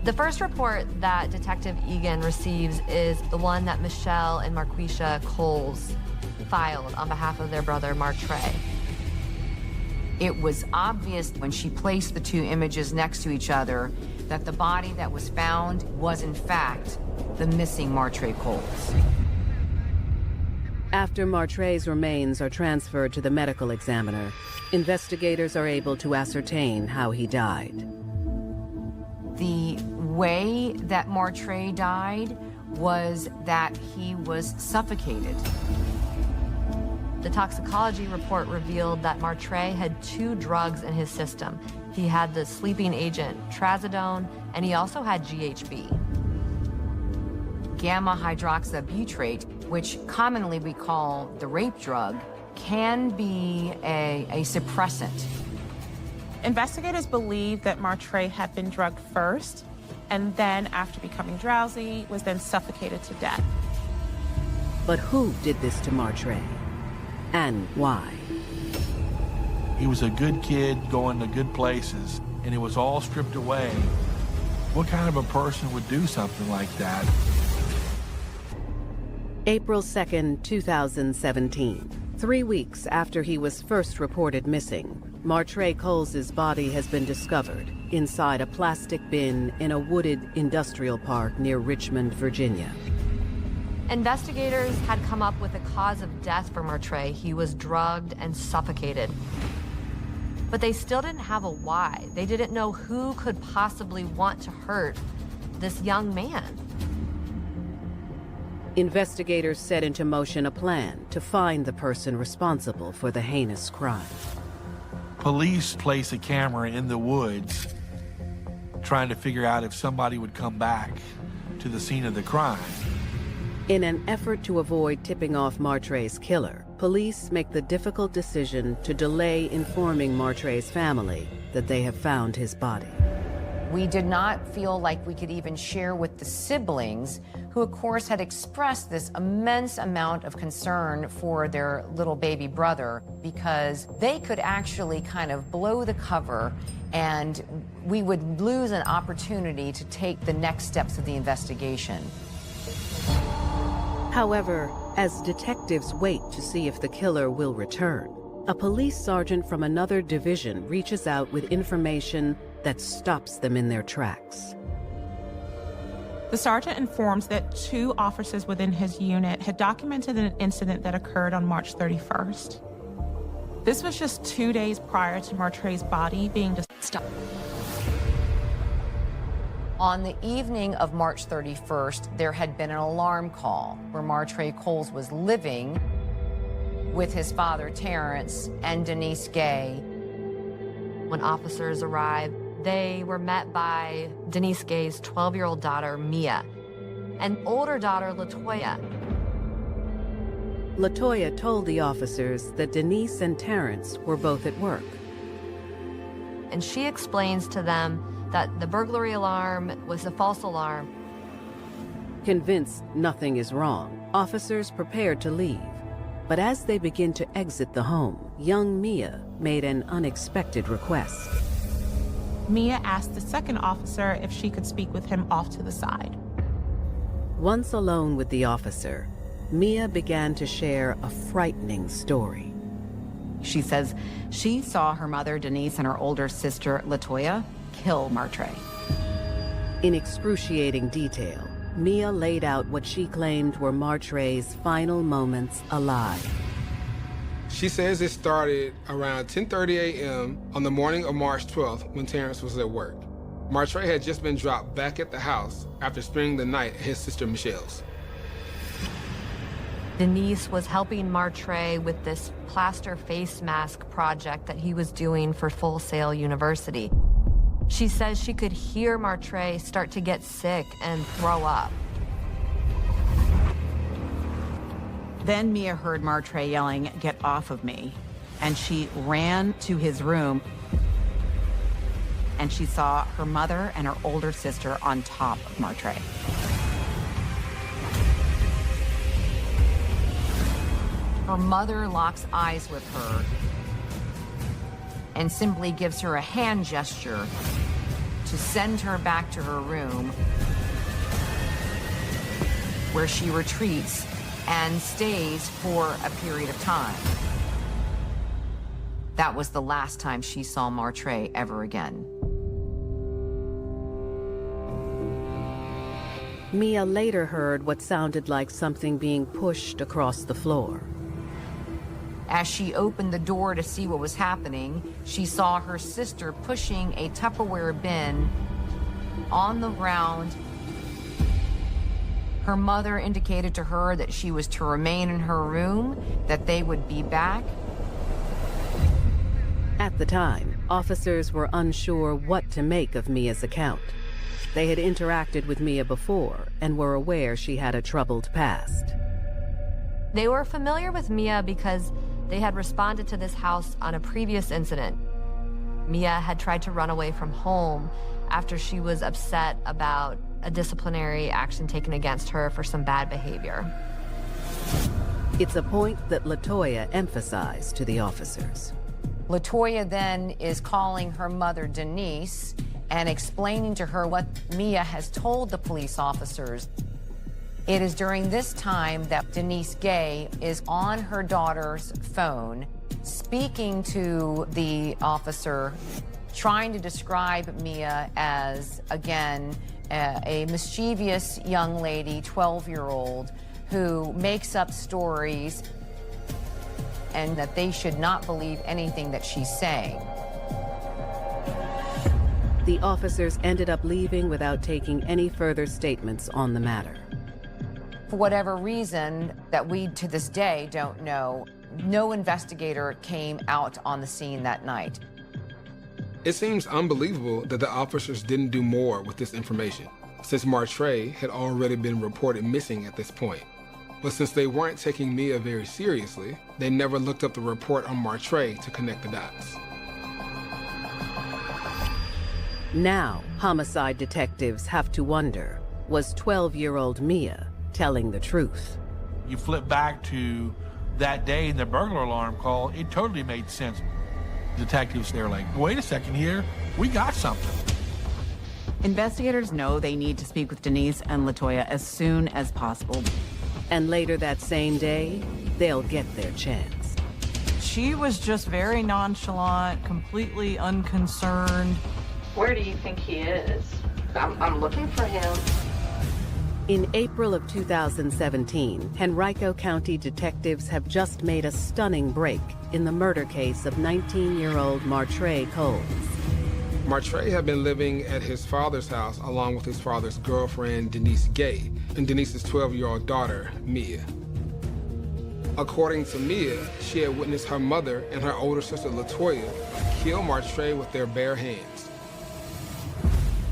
The first report that Detective Egan receives is the one that Michelle and Marquisha Coles filed on behalf of their brother, Martre. It was obvious when she placed the two images next to each other that the body that was found was, in fact, the missing Martre Coles. After Martre's remains are transferred to the medical examiner, investigators are able to ascertain how he died. The way that Martre died was that he was suffocated. The toxicology report revealed that Martre had 2 drugs in his system. He had the sleeping agent trazodone, and he also had GHB. Gamma hydroxybutyrate, which commonly we call the rape drug, can be a suppressant. Investigators believe that Martre had been drugged first, and then after becoming drowsy, was then suffocated to death. But who did this to Martre? And why? He was a good kid going to good places, and it was all stripped away. What kind of a person would do something like that? April 2nd, 2017. 3 weeks after he was first reported missing, Martre Coles' body has been discovered inside a plastic bin in a wooded industrial park near Richmond, Virginia. Investigators had come up with a cause of death for Martre. He was drugged and suffocated. But they still didn't have a why. They didn't know who could possibly want to hurt this young man. Investigators set into motion a plan to find the person responsible for the heinous crime. Police place a camera in the woods, trying to figure out if somebody would come back to the scene of the crime. In an effort to avoid tipping off Martre's killer, police make the difficult decision to delay informing Martre's family that they have found his body. We did not feel like we could even share with the siblings, who of course had expressed this immense amount of concern for their little baby brother, because they could actually kind of blow the cover and we would lose an opportunity to take the next steps of the investigation. However, as detectives wait to see if the killer will return, a police sergeant from another division reaches out with information that stops them in their tracks. The sergeant informs that 2 officers within his unit had documented an incident that occurred on March 31st. This was just 2 days prior to Martre's body being discovered. On the evening of March 31st, there had been an alarm call where Martre Coles was living with his father, Terrence, and Denise Gay. When officers arrived, they were met by Denise Gay's 12-year-old daughter, Mia, and older daughter, LaToya. LaToya told the officers that Denise and Terrence were both at work. And she explains to them that the burglary alarm was a false alarm. Convinced nothing is wrong, officers prepared to leave. But as they begin to exit the home, young Mia made an unexpected request. Mia asked the second officer if she could speak with him off to the side. Once alone with the officer, Mia began to share a frightening story. She says she saw her mother, Denise, and her older sister, LaToya, kill Martre. In excruciating detail, Mia laid out what she claimed were Martre's final moments alive. She says it started around 10:30 a.m. on the morning of March 12th when Terrence was at work. Martre had just been dropped back at the house after spending the night at his sister Michelle's. Denise was helping Martre with this plaster face mask project that he was doing for Full Sail University. She says she could hear Martre start to get sick and throw up. Then Mia heard Martre yelling, "Get off of me." And she ran to his room, and she saw her mother and her older sister on top of Martre. Her mother locks eyes with her and simply gives her a hand gesture to send her back to her room, where she retreats and stays for a period of time. That was the last time she saw Martre ever again. Mia later heard what sounded like something being pushed across the floor. As she opened the door to see what was happening, she saw her sister pushing a Tupperware bin on the ground. Her mother indicated to her that she was to remain in her room, that they would be back. At the time, officers were unsure what to make of Mia's account. They had interacted with Mia before and were aware she had a troubled past. They were familiar with Mia because they had responded to this house on a previous incident. Mia had tried to run away from home after she was upset about a disciplinary action taken against her for some bad behavior. It's a point that LaToya emphasized to the officers. LaToya then is calling her mother, Denise, and explaining to her what Mia has told the police officers. It is during this time that Denise Gay is on her daughter's phone, speaking to the officer, trying to describe Mia as, again, a mischievous young lady, 12-year-old, who makes up stories, and that they should not believe anything that she's saying. The officers ended up leaving without taking any further statements on the matter. For whatever reason that we to this day don't know, no investigator came out on the scene that night. It seems unbelievable that the officers didn't do more with this information, since Martre had already been reported missing at this point. But since they weren't taking Mia very seriously, they never looked up the report on Martre to connect the dots. Now, homicide detectives have to wonder, was 12-year-old Mia telling the truth? You flip back to that day in the burglar alarm call, it totally made sense. Detectives, they're like, wait a second here, we got something. Investigators know they need to speak with Denise and LaToya as soon as possible. And later that same day, they'll get their chance. She was just very nonchalant, completely unconcerned. Where do you think he is? I'm looking for him. In April of 2017, Henrico County detectives have just made a stunning break in the murder case of 19-year-old Martre Coles. Martre had been living at his father's house along with his father's girlfriend, Denise Gay, and Denise's 12-year-old daughter, Mia. According to Mia, she had witnessed her mother and her older sister, LaToya, kill Martre with their bare hands.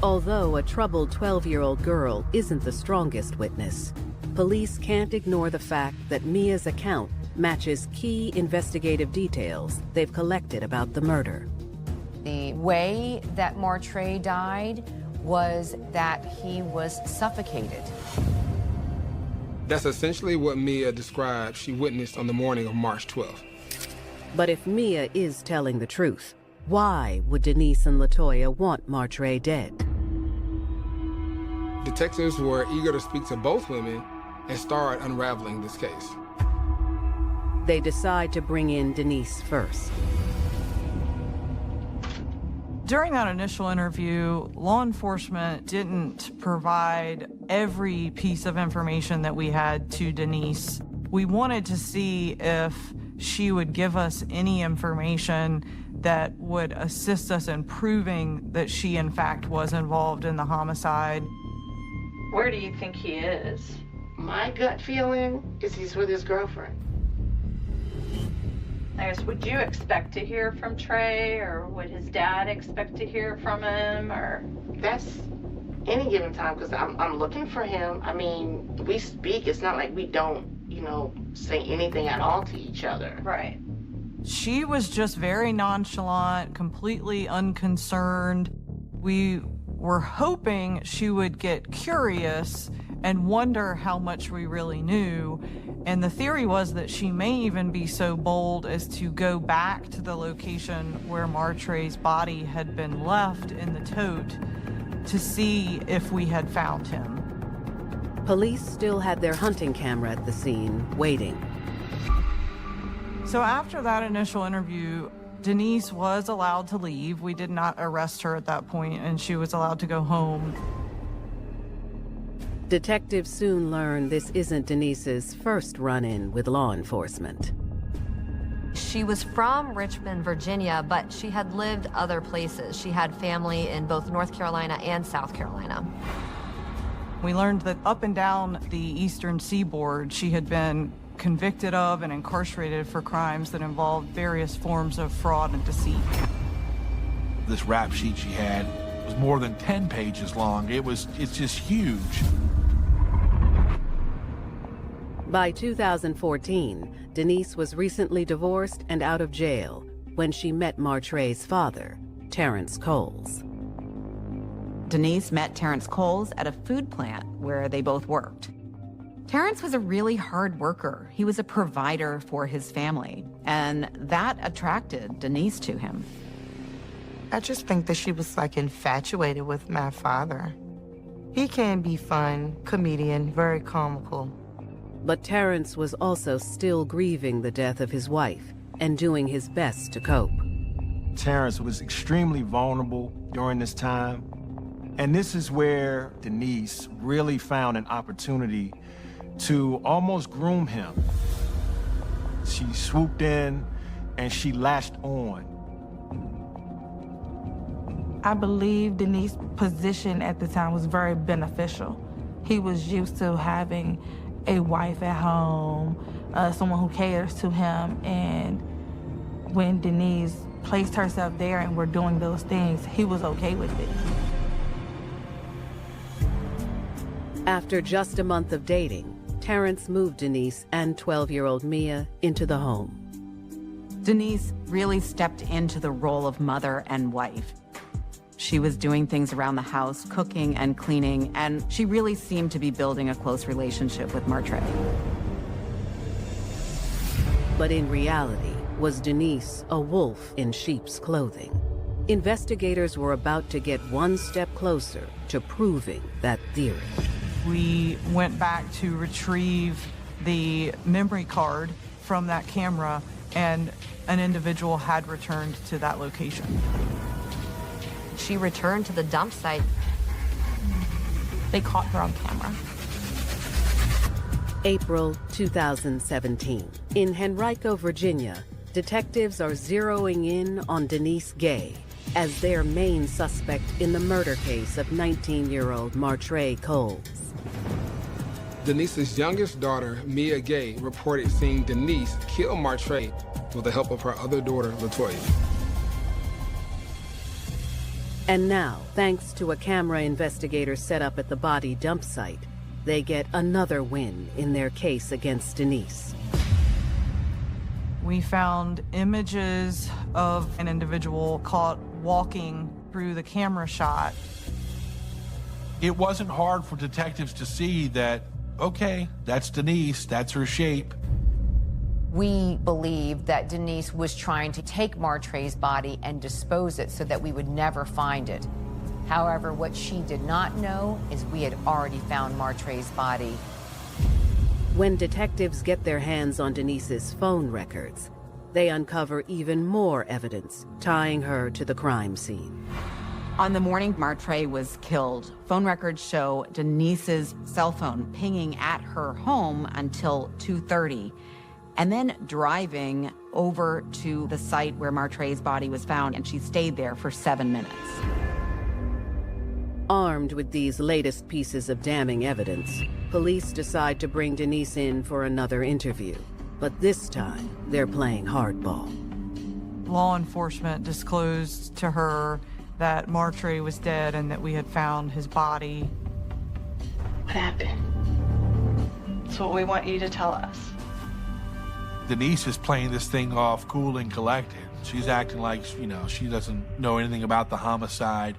Although a troubled 12-year-old girl isn't the strongest witness, police can't ignore the fact that Mia's account matches key investigative details they've collected about the murder. The way that Martre died was that he was suffocated. That's essentially what Mia described she witnessed on the morning of March 12th. But if Mia is telling the truth, why would Denise and LaToya want Martre dead? Detectives were eager to speak to both women and start unraveling this case. They decide to bring in Denise first. During that initial interview, law enforcement didn't provide every piece of information that we had to Denise. We wanted to see if she would give us any information that would assist us in proving that she, in fact, was involved in the homicide. Where do you think he is? My gut feeling is he's with his girlfriend. I guess, would you expect to hear from Trey, or would his dad expect to hear from him, or? That's any given time, because I'm looking for him. I mean, we speak. It's not like we don't, say anything at all to each other. Right. She was just very nonchalant, completely unconcerned. We were hoping she would get curious and wonder how much we really knew. And the theory was that she may even be so bold as to go back to the location where Martre's body had been left in the tote to see if we had found him. Police still had their hunting camera at the scene, waiting. So after that initial interview, Denise was allowed to leave. We did not arrest her at that point, and she was allowed to go home. Detectives soon learn this isn't Denise's first run-in with law enforcement. She was from Richmond, Virginia, but she had lived other places. She had family in both North Carolina and South Carolina. We learned that up and down the eastern seaboard, she had been convicted of and incarcerated for crimes that involved various forms of fraud and deceit. This rap sheet she had was more than 10 pages long. It's just huge. By 2014, Denise was recently divorced and out of jail when she met Martre's father, Terrence Coles. Denise met Terrence Coles at a food plant where they both worked. Terrence was a really hard worker. He was a provider for his family, and that attracted Denise to him. I just think that she was infatuated with my father. He can be fun, comedian, very comical. But Terrence was also still grieving the death of his wife and doing his best to cope. Terrence was extremely vulnerable during this time. And this is where Denise really found an opportunity to almost groom him. She swooped in and she latched on. I believe Denise's position at the time was very beneficial. He was used to having a wife at home, someone who caters to him. And when Denise placed herself there and we're doing those things, he was okay with it. After just a month of dating, Terrence moved Denise and 12-year-old Mia into the home. Denise really stepped into the role of mother and wife. She was doing things around the house, cooking and cleaning, and she really seemed to be building a close relationship with Martray. But in reality, was Denise a wolf in sheep's clothing? Investigators were about to get one step closer to proving that theory. We went back to retrieve the memory card from that camera, and an individual had returned to that location. She returned to the dump site. They caught her on camera. April 2017. In Henrico, Virginia, detectives are zeroing in on Denise Gay as their main suspect in the murder case of 19-year-old Martray Coles. Denise's youngest daughter, Mia Gay, reported seeing Denise kill Martray with the help of her other daughter, LaToya. And now, thanks to a camera investigator set up at the body dump site, they get another win in their case against Denise. We found images of an individual caught walking through the camera shot. It wasn't hard for detectives to see that, okay, that's Denise, that's her shape. We believed that Denise was trying to take Martray's body and dispose it so that we would never find it. However, what she did not know is we had already found Martray's body. When detectives get their hands on Denise's phone records, they uncover even more evidence tying her to the crime scene. On the morning Martray was killed, phone records show Denise's cell phone pinging at her home until 2:30, and then driving over to the site where Martray's body was found, and she stayed there for 7 minutes. Armed with these latest pieces of damning evidence, police decide to bring Denise in for another interview. But this time, they're playing hardball. Law enforcement disclosed to her that Martray was dead and that we had found his body. What happened? That's what we want you to tell us. Denise is playing this thing off cool and collected. She's acting like, you know, she doesn't know anything about the homicide.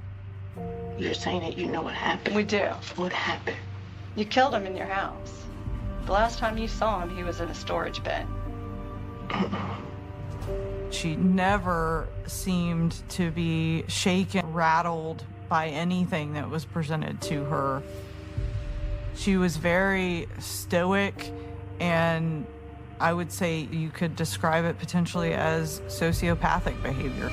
You're saying that you know what happened? We do. What happened? You killed him in your house. The last time you saw him, he was in a storage bin. She never seemed to be shaken, rattled by anything that was presented to her. She was very stoic, and I would say you could describe it potentially as sociopathic behavior.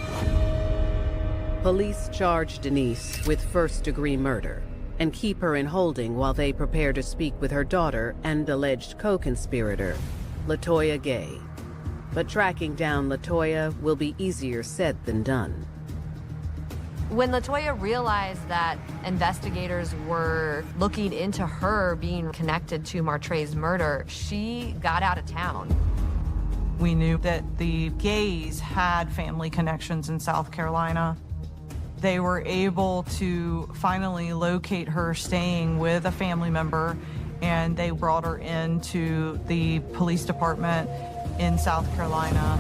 Police charge Denise with first-degree murder and keep her in holding while they prepare to speak with her daughter and alleged co-conspirator, LaToya Gay. But tracking down LaToya will be easier said than done. When LaToya realized that investigators were looking into her being connected to Martray's murder, she got out of town. We knew that the Gays had family connections in South Carolina. They were able to finally locate her staying with a family member, and they brought her into the police department in South Carolina.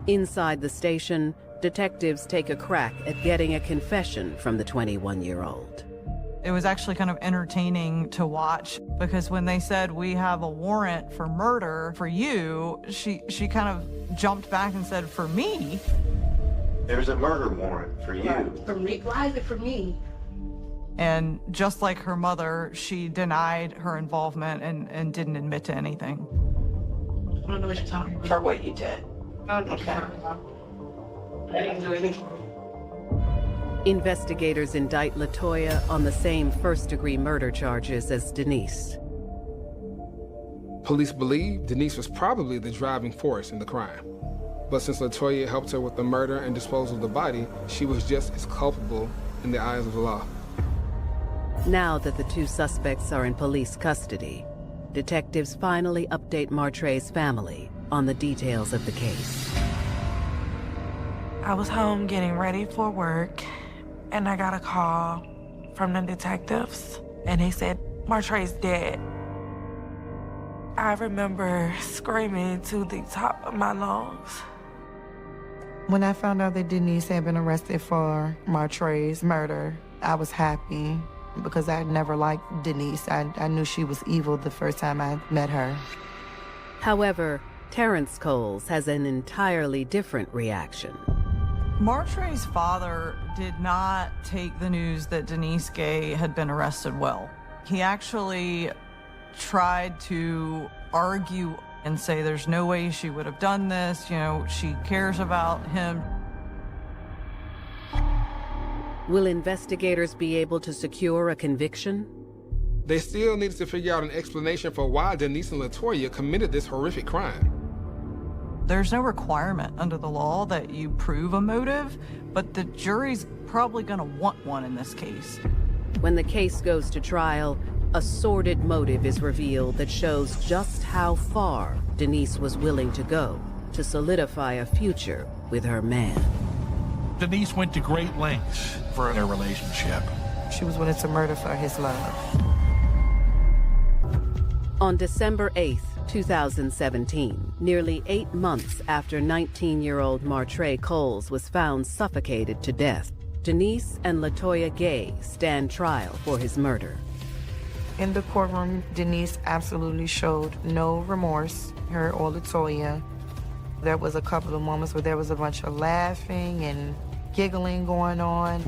Inside the station, detectives take a crack at getting a confession from the 21-year-old. It was actually kind of entertaining to watch, because when they said, "We have a warrant for murder for you," she kind of jumped back and said, "For me?" There's a murder warrant for you. For me? Why is it for me? And just like her mother, she denied her involvement and didn't admit to anything. I don't know what you're talking about. For what you did. Okay. I didn't do anything. Investigators indict LaToya on the same first-degree murder charges as Denise. Police believe Denise was probably the driving force in the crime. But since LaToya helped her with the murder and disposal of the body, she was just as culpable in the eyes of the law. Now that the two suspects are in police custody, detectives finally update Martre's family on the details of the case. I was home getting ready for work, and I got a call from the detectives, and they said, Martre's dead. I remember screaming to the top of my lungs. When I found out that Denise had been arrested for Martre's murder, I was happy because I never liked Denise. I knew she was evil the first time I met her. However, Terrence Coles has an entirely different reaction. Martre's father did not take the news that Denise Gay had been arrested well. He actually tried to argue and say there's no way she would have done this, you know, she cares about him. Will investigators be able to secure a conviction? They still needed to figure out an explanation for why Denise and LaToya committed this horrific crime. There's no requirement under the law that you prove a motive, but the jury's probably gonna want one in this case. When the case goes to trial, a sordid motive is revealed that shows just how far Denise was willing to go to solidify a future with her man. Denise went to great lengths for their relationship. She was willing to murder for his love. On December 8th, 2017, nearly 8 months after 19-year-old Martre Coles was found suffocated to death, Denise and LaToya Gay stand trial for his murder. In the courtroom, Denise absolutely showed no remorse, her or LaToya. There was a couple of moments where there was a bunch of laughing and giggling going on.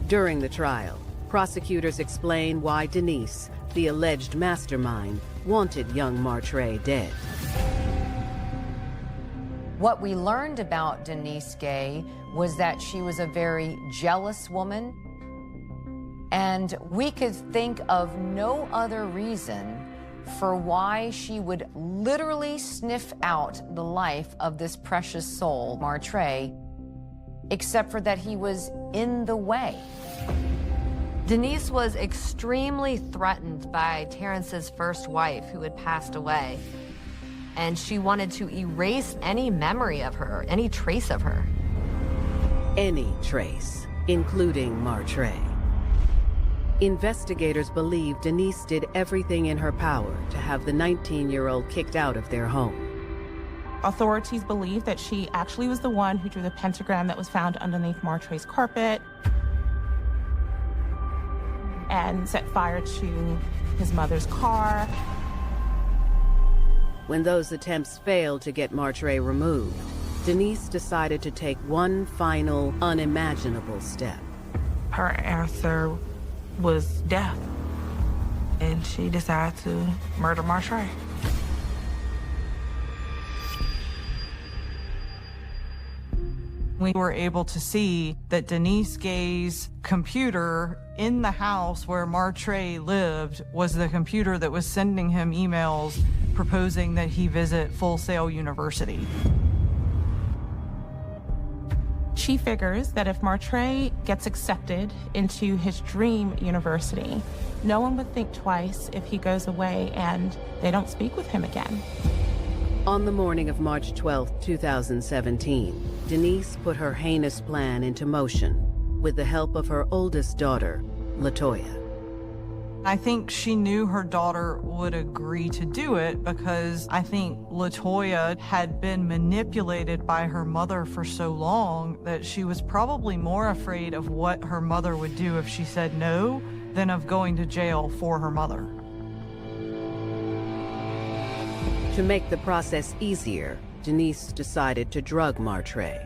During the trial, prosecutors explain why Denise, the alleged mastermind, wanted young Martre dead. What we learned about Denise Gay was that she was a very jealous woman, and we could think of no other reason for why she would literally sniff out the life of this precious soul, Martre, except for that he was in the way. Denise was extremely threatened by Terrence's first wife, who had passed away, and she wanted to erase any memory of her, any trace of her. Any trace, including Martre. Investigators believe Denise did everything in her power to have the 19-year-old kicked out of their home. Authorities believe that she actually was the one who drew the pentagram that was found underneath Martre's carpet and set fire to his mother's car. When those attempts failed to get Martre removed, Denise decided to take one final, unimaginable step. Her answer was death, and she decided to murder Martre. We were able to see that Denise Gay's computer in the house where Martre lived was the computer that was sending him emails proposing that he visit Full Sail University. She figures that if Martre gets accepted into his dream university, no one would think twice if he goes away and they don't speak with him again. On the morning of March 12, 2017, Denise put her heinous plan into motion with the help of her oldest daughter, LaToya. I think she knew her daughter would agree to do it because I think LaToya had been manipulated by her mother for so long that she was probably more afraid of what her mother would do if she said no than of going to jail for her mother. To make the process easier, Denise decided to drug Martre.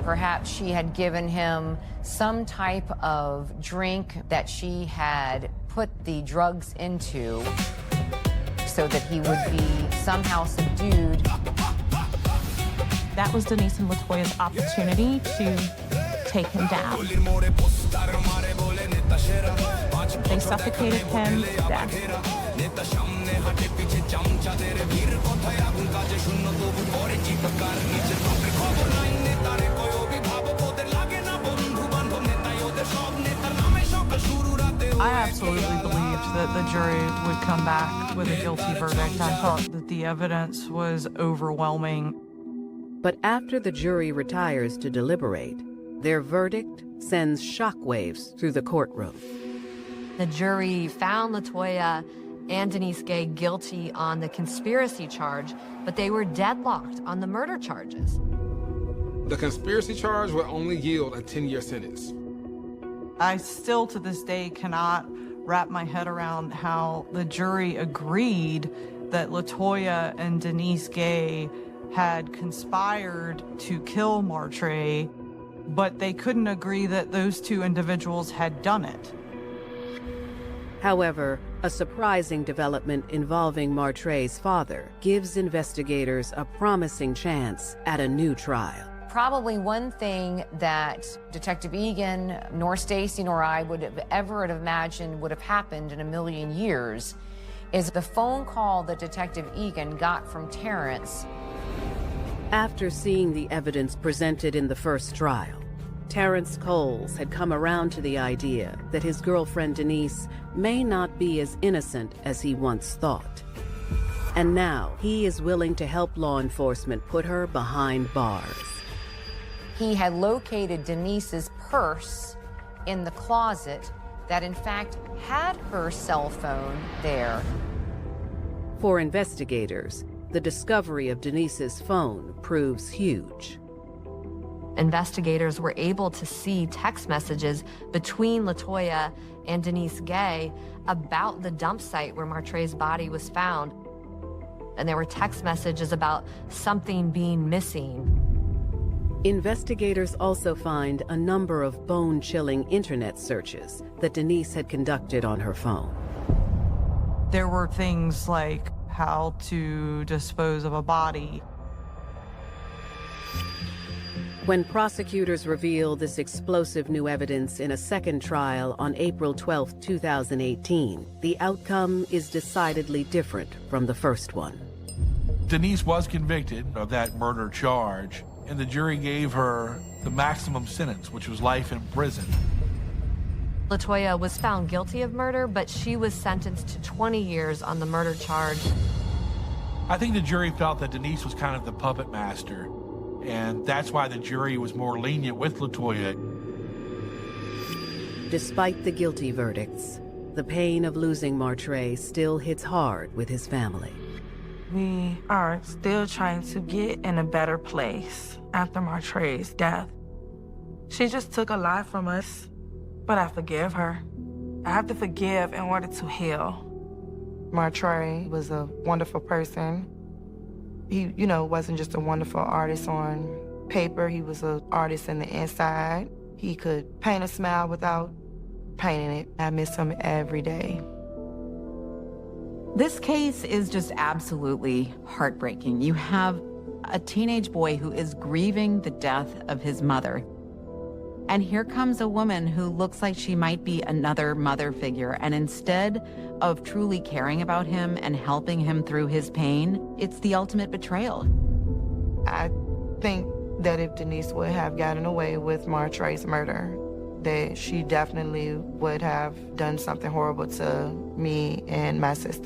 Perhaps she had given him some type of drink that she had put the drugs into so that he would be somehow subdued. That was Denise and LaToya's opportunity to take him down. They suffocated him to death. I absolutely believed that the jury would come back with a guilty verdict. I thought that the evidence was overwhelming. But after the jury retires to deliberate, their verdict sends shockwaves through the courtroom. The jury found LaToya and Denise Gay guilty on the conspiracy charge, but they were deadlocked on the murder charges. The conspiracy charge will only yield a 10-year sentence. I still to this day cannot wrap my head around how the jury agreed that LaToya and Denise Gay had conspired to kill Martre, but they couldn't agree that those two individuals had done it. However, a surprising development involving Martre's father gives investigators a promising chance at a new trial. Probably one thing that Detective Egan, nor Stacy, nor I would have ever imagined would have happened in a million years is the phone call that Detective Egan got from Terrence. After seeing the evidence presented in the first trial, Terrence Coles had come around to the idea that his girlfriend Denise may not be as innocent as he once thought. And now he is willing to help law enforcement put her behind bars. He had located Denise's purse in the closet that in fact had her cell phone there. For investigators, the discovery of Denise's phone proves huge. Investigators were able to see text messages between LaToya and Denise Gay about the dump site where Martre's body was found. And there were text messages about something being missing. Investigators also find a number of bone-chilling internet searches that Denise had conducted on her phone. There were things like how to dispose of a body. When prosecutors reveal this explosive new evidence in a second trial on April 12, 2018, the outcome is decidedly different from the first one. Denise was convicted of that murder charge, and the jury gave her the maximum sentence, which was life in prison. LaToya was found guilty of murder, but she was sentenced to 20 years on the murder charge. I think the jury felt that Denise was kind of the puppet master, and that's why the jury was more lenient with LaToya. Despite the guilty verdicts, the pain of losing Martre still hits hard with his family. We are still trying to get in a better place after Martre's death. She just took a lot from us, but I forgive her. I have to forgive in order to heal. Martre was a wonderful person. He, wasn't just a wonderful artist on paper. He was an artist in the inside. He could paint a smile without painting it. I miss him every day. This case is just absolutely heartbreaking. You have a teenage boy who is grieving the death of his mother. And here comes a woman who looks like she might be another mother figure. And instead of truly caring about him and helping him through his pain, it's the ultimate betrayal. I think that if Denise would have gotten away with Martre's murder, that she definitely would have done something horrible to me and my sister.